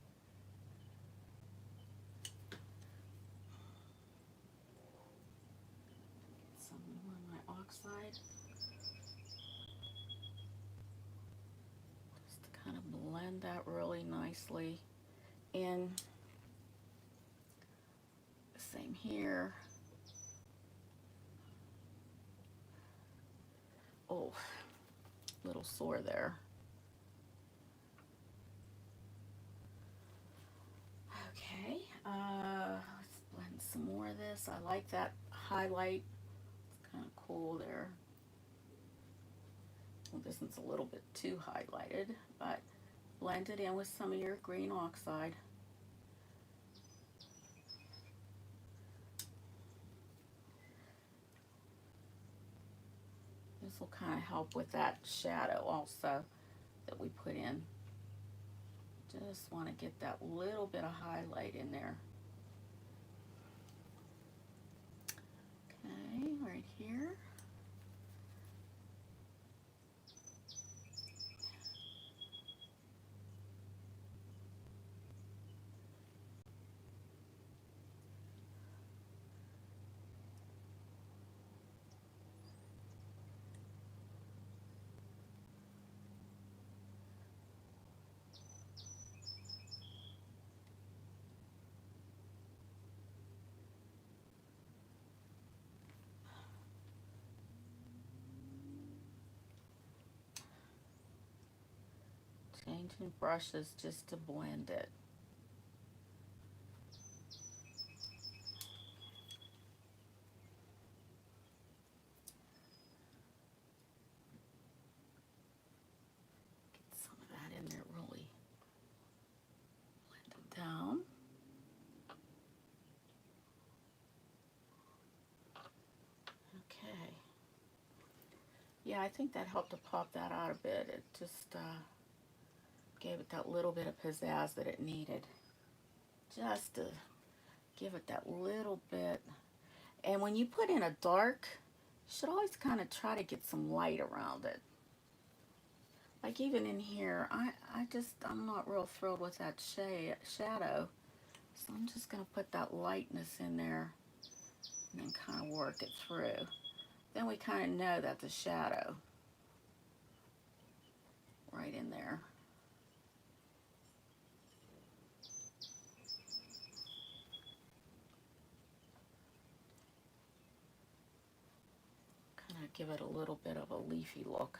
Get some more of my Oxide. Kind of blend that really nicely in. Same here. Oh, little sore there. Okay, let's blend some more of this. I like that highlight. It's kind of cool there. Well, this one's a little bit too highlighted, but blend it in with some of your green Oxide. This will kind of help with that shadow also that we put in. Just want to get that little bit of highlight in there. Okay, right here. Changing brushes just to blend it. Get some of that in there, really blend it down. Okay. Yeah, I think that helped to pop that out a bit. It just gave it that little bit of pizzazz that it needed. Just to give it that little bit. And when you put in a dark, you should always kind of try to get some light around it. Like even in here, I'm not real thrilled with that shadow. So I'm just going to put that lightness in there and then kind of work it through. Then we kind of know that the shadow right in there. Kind of give it a little bit of a leafy look.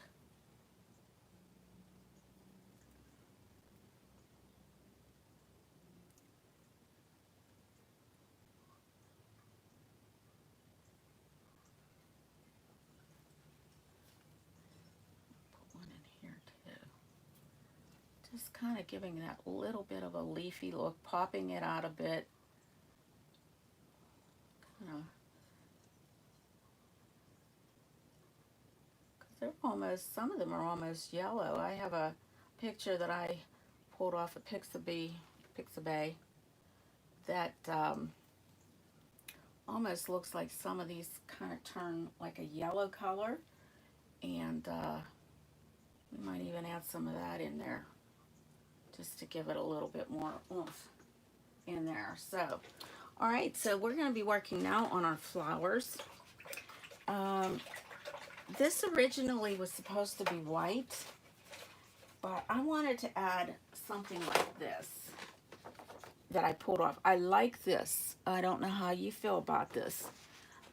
Just kind of giving that little bit of a leafy look, popping it out a bit. Kind of, because they're almost, some of them are almost yellow. I have a picture that I pulled off of Pixabay that almost looks like some of these kind of turn like a yellow color, and we might even add some of that in there, just to give it a little bit more oomph in there. So, all right, so we're going to be working now on our flowers. This originally was supposed to be white, but I wanted to add something like this that I pulled off. I like this. I don't know how you feel about this,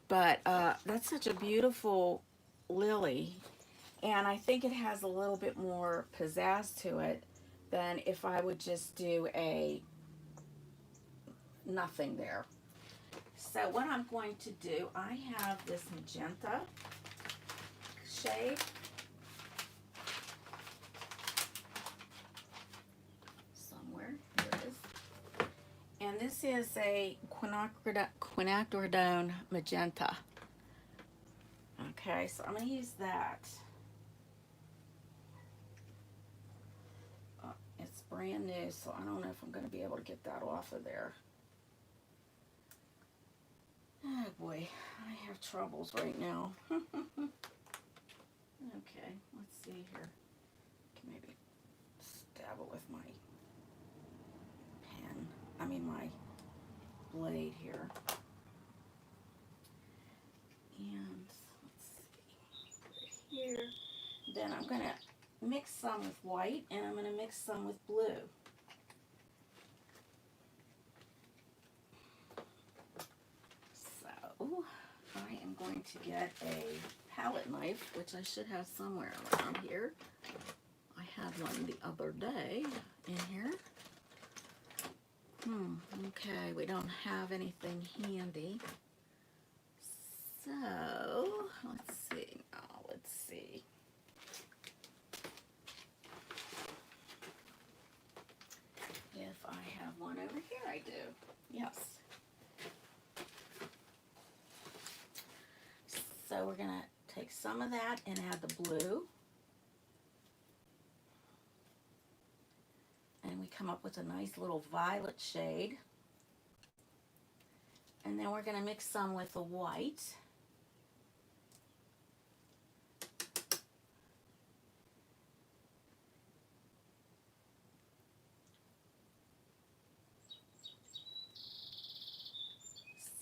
but that's such a beautiful lily, and I think it has a little bit more pizzazz to it than if I would just do a nothing there. So what I'm going to do, I have this magenta shade. Somewhere, here it is. And this is a Quinacridone Magenta. Okay, so I'm going to use that. It's brand new, so I don't know if I'm going to be able to get that off of there. Oh boy, I have troubles right now. Okay, let's see here. Can maybe stab it with my pen. I mean my blade here. And let's see, here. Then I'm going to mix some with white, and I'm going to mix some with blue. So I am going to get a palette knife, which I should have somewhere around here. I had one the other day in here. Okay, we don't have anything handy. So let's see. Oh, let's see. If I have one over here, I do. Yes. So we're going to take some of that and add the blue. And we come up with a nice little violet shade. And then we're going to mix some with the white.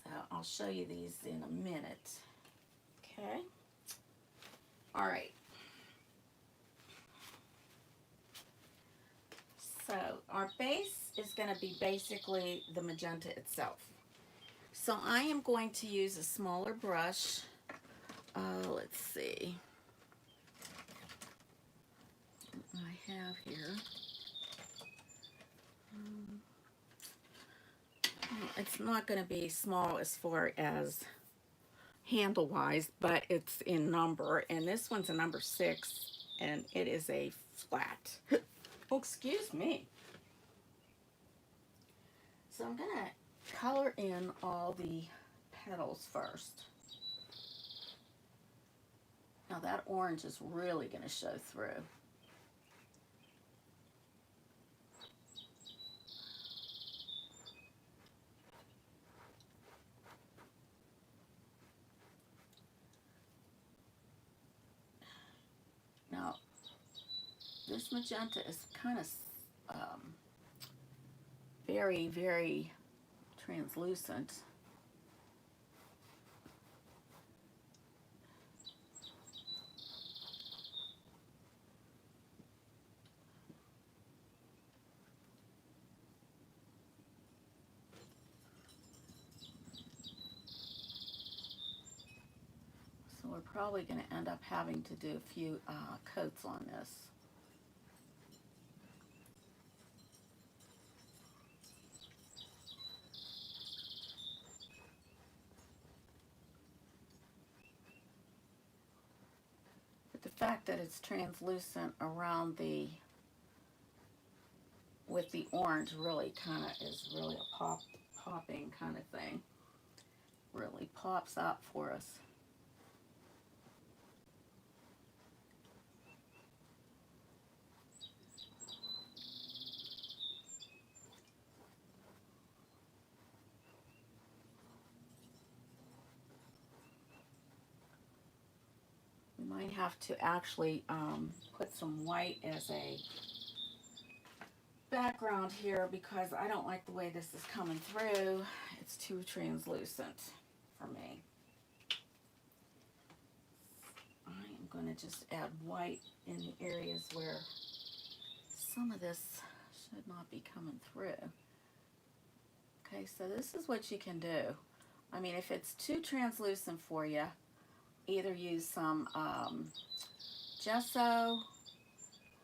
So I'll show you these in a minute. Okay. All right. So our base is going to be basically the magenta itself. So I am going to use a smaller brush. Let's see. I have here. It's not going to be small as far as handle wise, but it's in number, and this one's a number 6, and it is a flat. Oh, excuse me. So I'm going to color in all the petals first. Now that orange is really going to show through. Now, this magenta is kind of very, very translucent. So we're probably going to end up having to do a few coats on this. But the fact that it's translucent around the, with the orange really kind of is really a popping kind of thing. Really pops up for us. We might have to actually put some white as a background here because I don't like the way this is coming through. It's too translucent for me. I am going to just add white in the areas where some of this should not be coming through. Okay, so this is what you can do. I mean, if it's too translucent for you, either use some gesso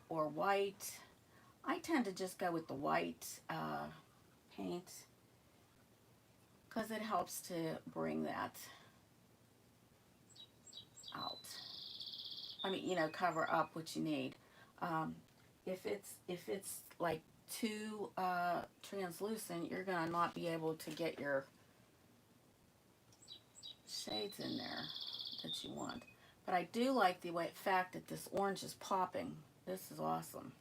or white. I tend to just go with the white paint because it helps to bring that out. I mean, you know, cover up what you need. If it's like too translucent, you're gonna not be able to get your shades in there that you want. But I do like the fact that this orange is popping. This is awesome.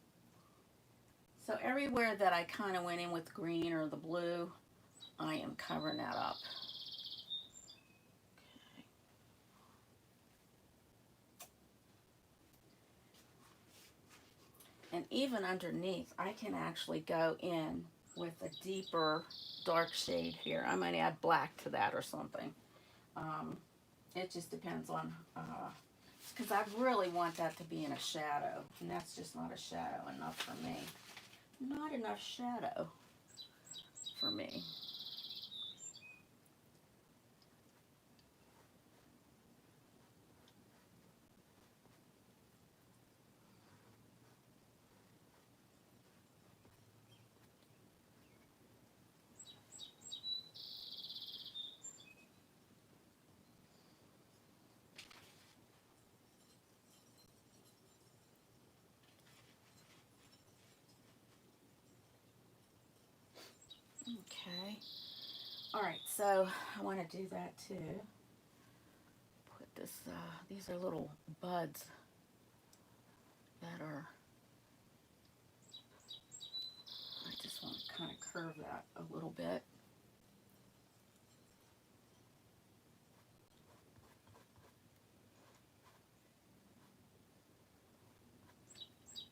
So everywhere that I kind of went in with green or the blue, I am covering that up. Okay. And even underneath, I can actually go in with a deeper dark shade here. I might add black to that or something. It just depends on, because I really want that to be in a shadow, and that's just not a shadow enough for me. Not enough shadow for me. Okay. All right, so I want to do that too. Put this, these are little buds that are, I just want to kind of curve that a little bit.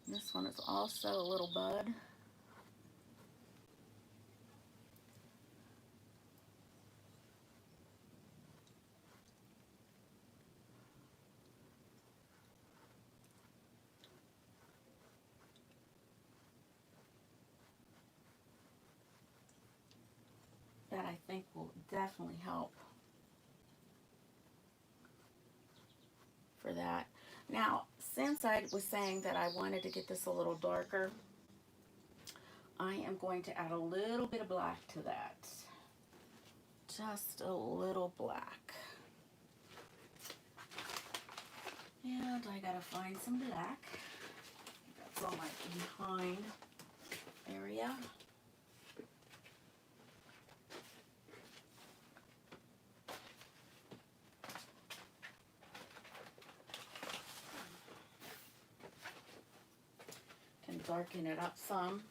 This one is also a little bud. That I think will definitely help for that. Now, since I was saying that I wanted to get this a little darker, I am going to add a little bit of black to that. Just a little black. And I gotta find some black. That's all my behind area. Can darken it up some.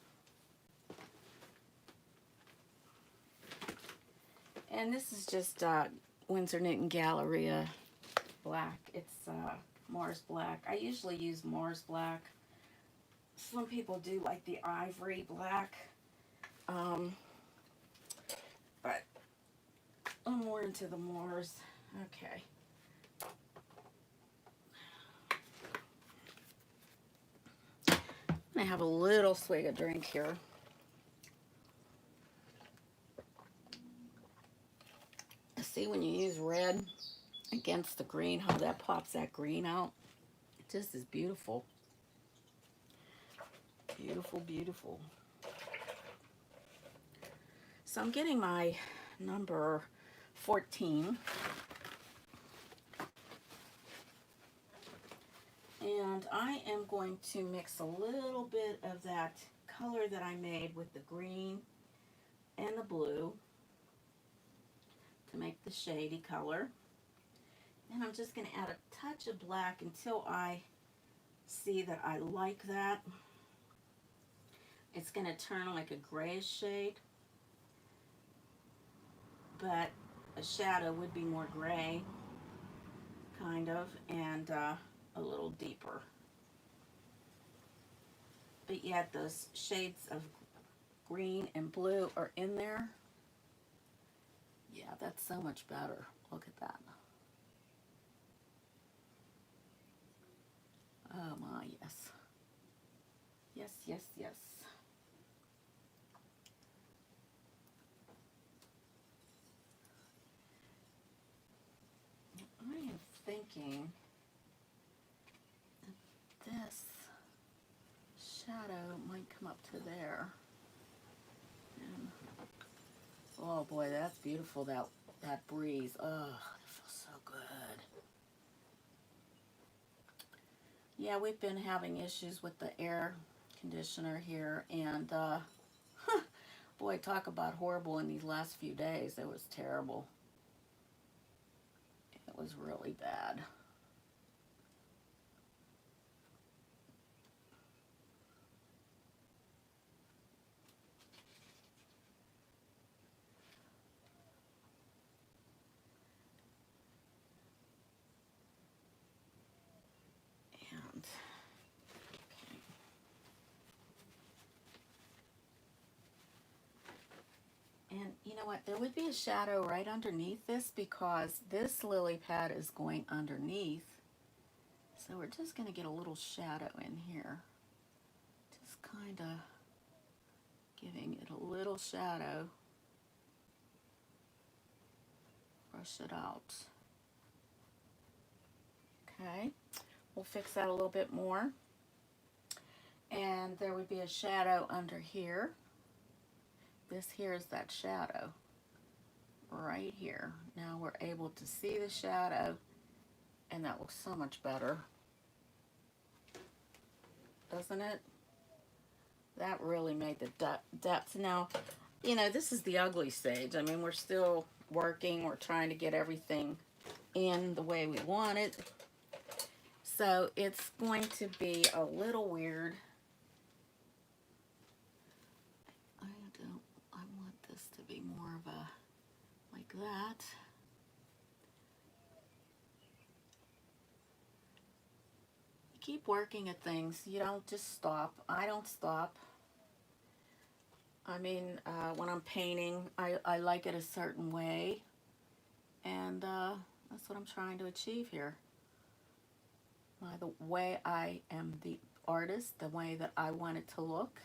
And this is just Winsor Newton Galleria black. It's Mars black. I usually use Mars black. Some people do like the ivory black. But I'm more into the Moors. Okay. I have a little swig of drink here. See, when you use red against the green, how that pops that green out. It just is beautiful. Beautiful, beautiful. So I'm getting my number 14. And I am going to mix a little bit of that color that I made with the green and the blue to make the shady color. And I'm just going to add a touch of black until I see that I like that. It's going to turn like a grayish shade, but a shadow would be more gray, kind of, and a little deeper. But yet those shades of green and blue are in there. Yeah, that's so much better. Look at that. Oh my, yes. Yes, yes, yes. I am thinking that this shadow might come up to there. And, oh boy, that's beautiful, that breeze. Oh, it feels so good. Yeah, we've been having issues with the air conditioner here, and boy, talk about horrible in these last few days. It was terrible. It was really bad. And And you know what? There would be a shadow right underneath this because this lily pad is going underneath. So we're just going to get a little shadow in here. Just kind of giving it a little shadow. Brush it out. Okay. We'll fix that a little bit more. And there would be a shadow under here. This here is that shadow right here. Now we're able to see the shadow, and that looks so much better, doesn't it? That really made the depth. Now, you know, this is the ugly stage. I mean, we're still working. We're trying to get everything in the way we want it. So it's going to be a little weird. I want this to be more of a, like that. Keep working at things. You don't just stop. I don't stop. I mean, when I'm painting, I like it a certain way. And that's what I'm trying to achieve here. The way I am the artist, the way that I want it to look.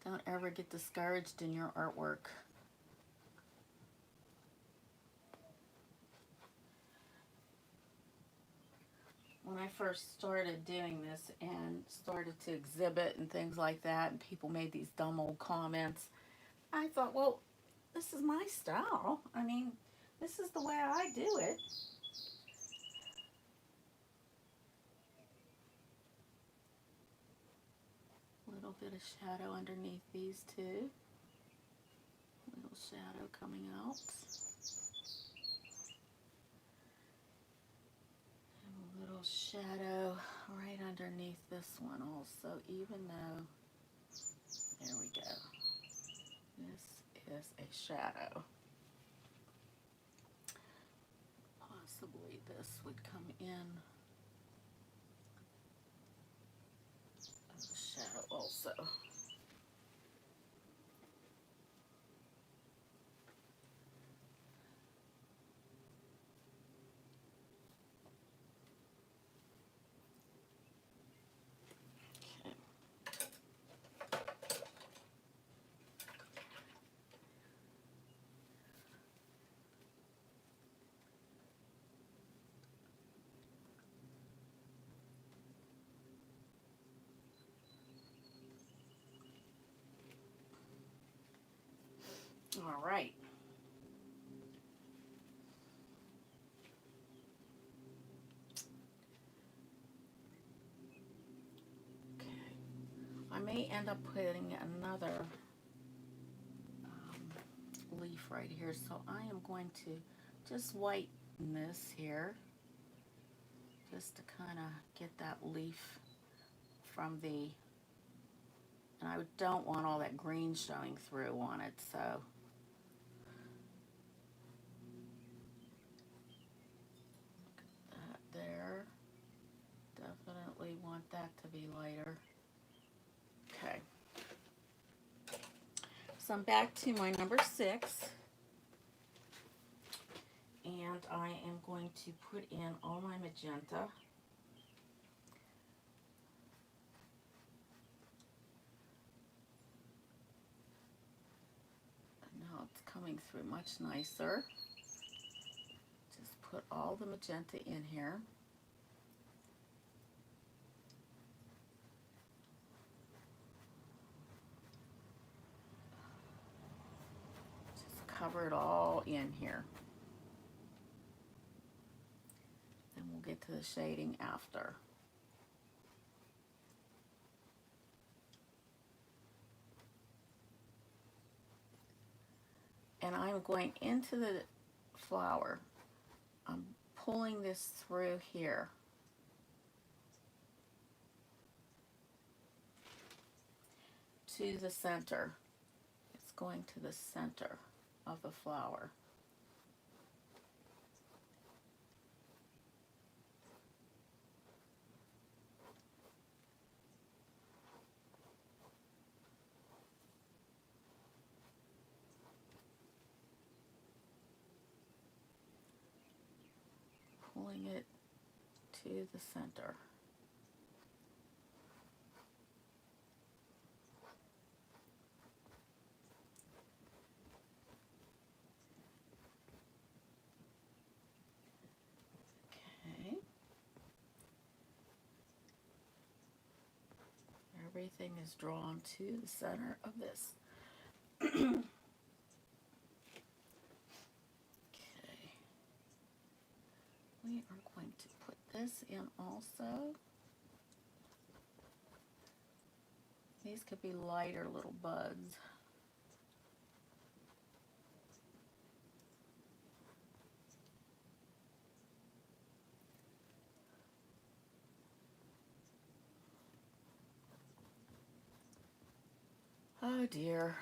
Don't ever get discouraged in your artwork. When I first started doing this and started to exhibit and things like that, and people made these dumb old comments, I thought, well, this is my style. I mean, this is the way I do it. A little bit of shadow underneath these two. Little shadow coming out. And a little shadow right underneath this one also, even though, there we go. This is a shadow. Possibly this would come in a shadow also. All right. Okay. I may end up putting another leaf right here, so I am going to just whiten this here just to kind of get that leaf from the, and I don't want all that green showing through on it, so that there. Definitely want that to be lighter. Okay. So I'm back to my number 6. And I am going to put in all my magenta. And now it's coming through much nicer. Just put all the magenta in here. Just cover it all in here. Then we'll get to the shading after. And I'm going into the flower. I'm pulling this through here. To the center. It's going to the center of the flower. Pulling it to the center. Okay. Everything is drawn to the center of this. Okay. We are going to put this in also. These could be lighter little buds. Oh dear.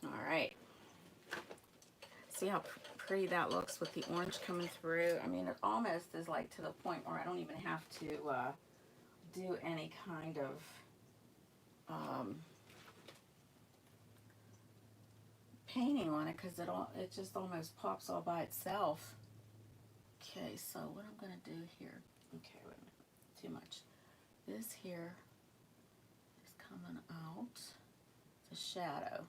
All right. See how pretty that looks with the orange coming through? I mean, it almost is like to the point where I don't even have to do any kind of painting on it, because it just almost pops all by itself. Okay, so what I'm going to do here, okay, wait a minute, too much. This here is coming out, the shadow.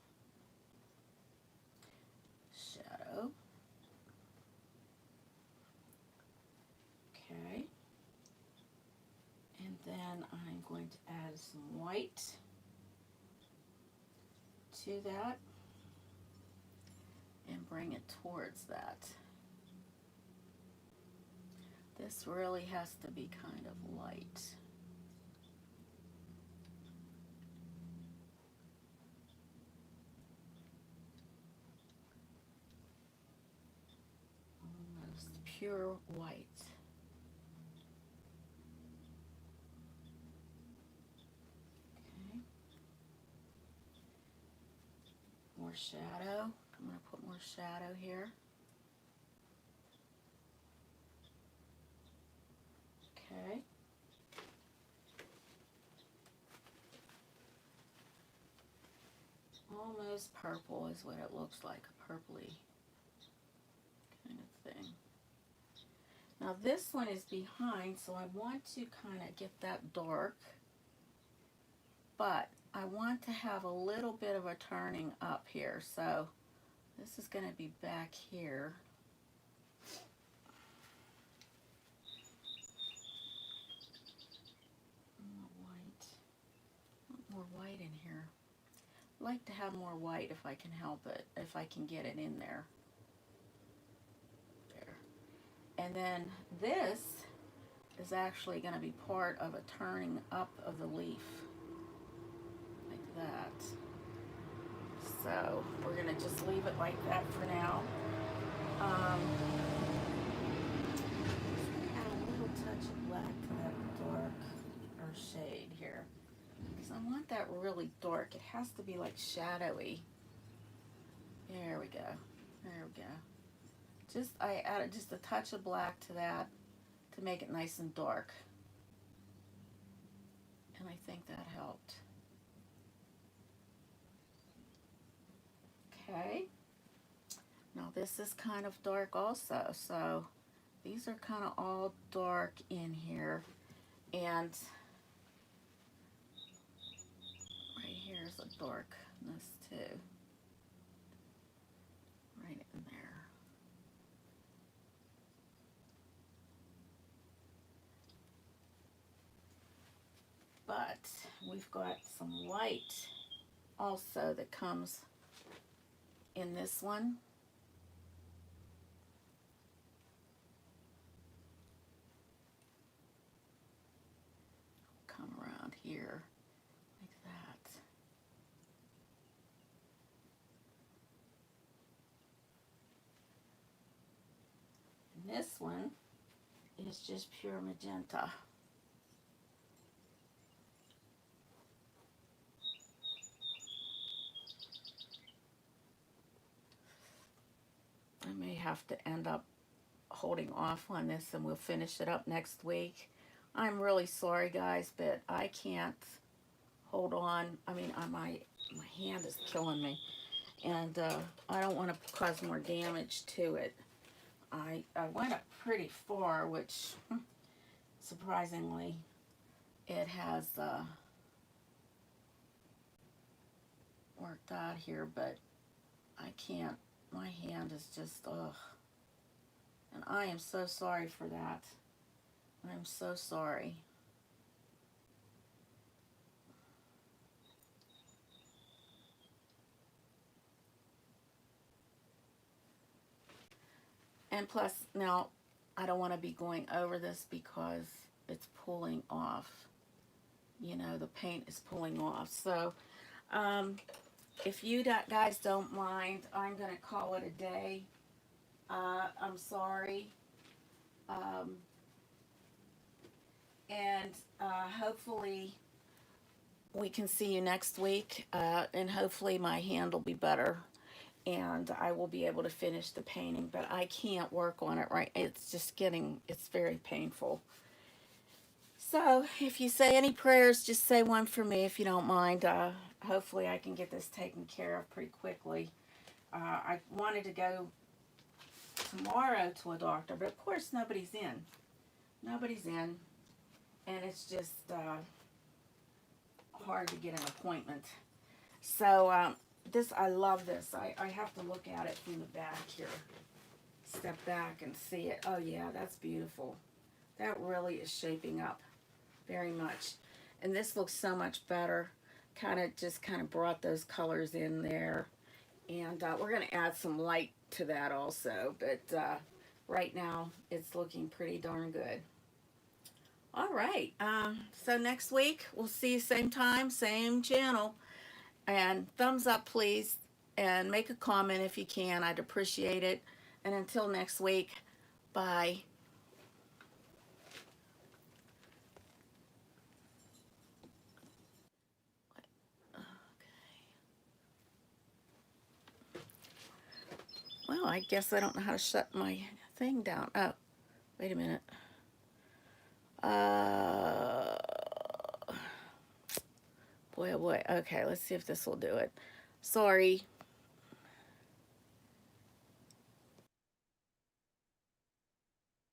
Shadow. Okay. And then I'm going to add some white to that and bring it towards that. This really has to be kind of light. Almost pure white. Okay. More shadow. I'm going to put more shadow here. rose purple is what it looks like, a purpley kind of thing. Now this one is behind, so I want to kind of get that dark, but I want to have a little bit of a turning up here, so this is going to be back here. More white in here. I like to have more white if I can help it, if I can get it in there. There. And then this is actually going to be part of a turning up of the leaf, like that. So we're going to just leave it like that for now. Add a little touch of black to that dark or shade here. Because I want that really dark. It has to be like shadowy. There we go. There we go. I added just a touch of black to that to make it nice and dark. And I think that helped. Okay. Now this is kind of dark also. So these are kind of all dark in here. And right here is a darkness too. Right in there. But we've got some light also that comes in this one. Come around here like that. And this one is just pure magenta. I may have to end up holding off on this and we'll finish it up next week. I'm really sorry guys, but I can't hold on. I mean, my hand is killing me, and I don't want to cause more damage to it. I went up pretty far, which surprisingly it has worked out here, but I can't. My hand is just, ugh. And I am so sorry for that. I'm so sorry. And plus, now, I don't want to be going over this because it's pulling off. You know, the paint is pulling off. So, if you guys don't mind, I'm going to call it a day. I'm sorry. And hopefully we can see you next week. And hopefully my hand will be better. And I will be able to finish the painting. But I can't work on it right. It's just it's very painful. So, if you say any prayers, just say one for me if you don't mind. Hopefully I can get this taken care of pretty quickly. I wanted to go tomorrow to a doctor, but of course nobody's in. Nobody's in, and it's just hard to get an appointment. So, I love this. I have to look at it from the back here. Step back and see it. Oh yeah, that's beautiful. That really is shaping up very much. And this looks so much better. Kind of brought those colors in there. And we're going to add some light to that also. But right now, it's looking pretty darn good. All right. So next week, we'll see you same time, same channel. And thumbs up, please. And make a comment if you can. I'd appreciate it. And until next week, bye. Well, I guess I don't know how to shut my thing down. Oh, wait a minute. Boy, oh boy. Okay, let's see if this will do it. Sorry.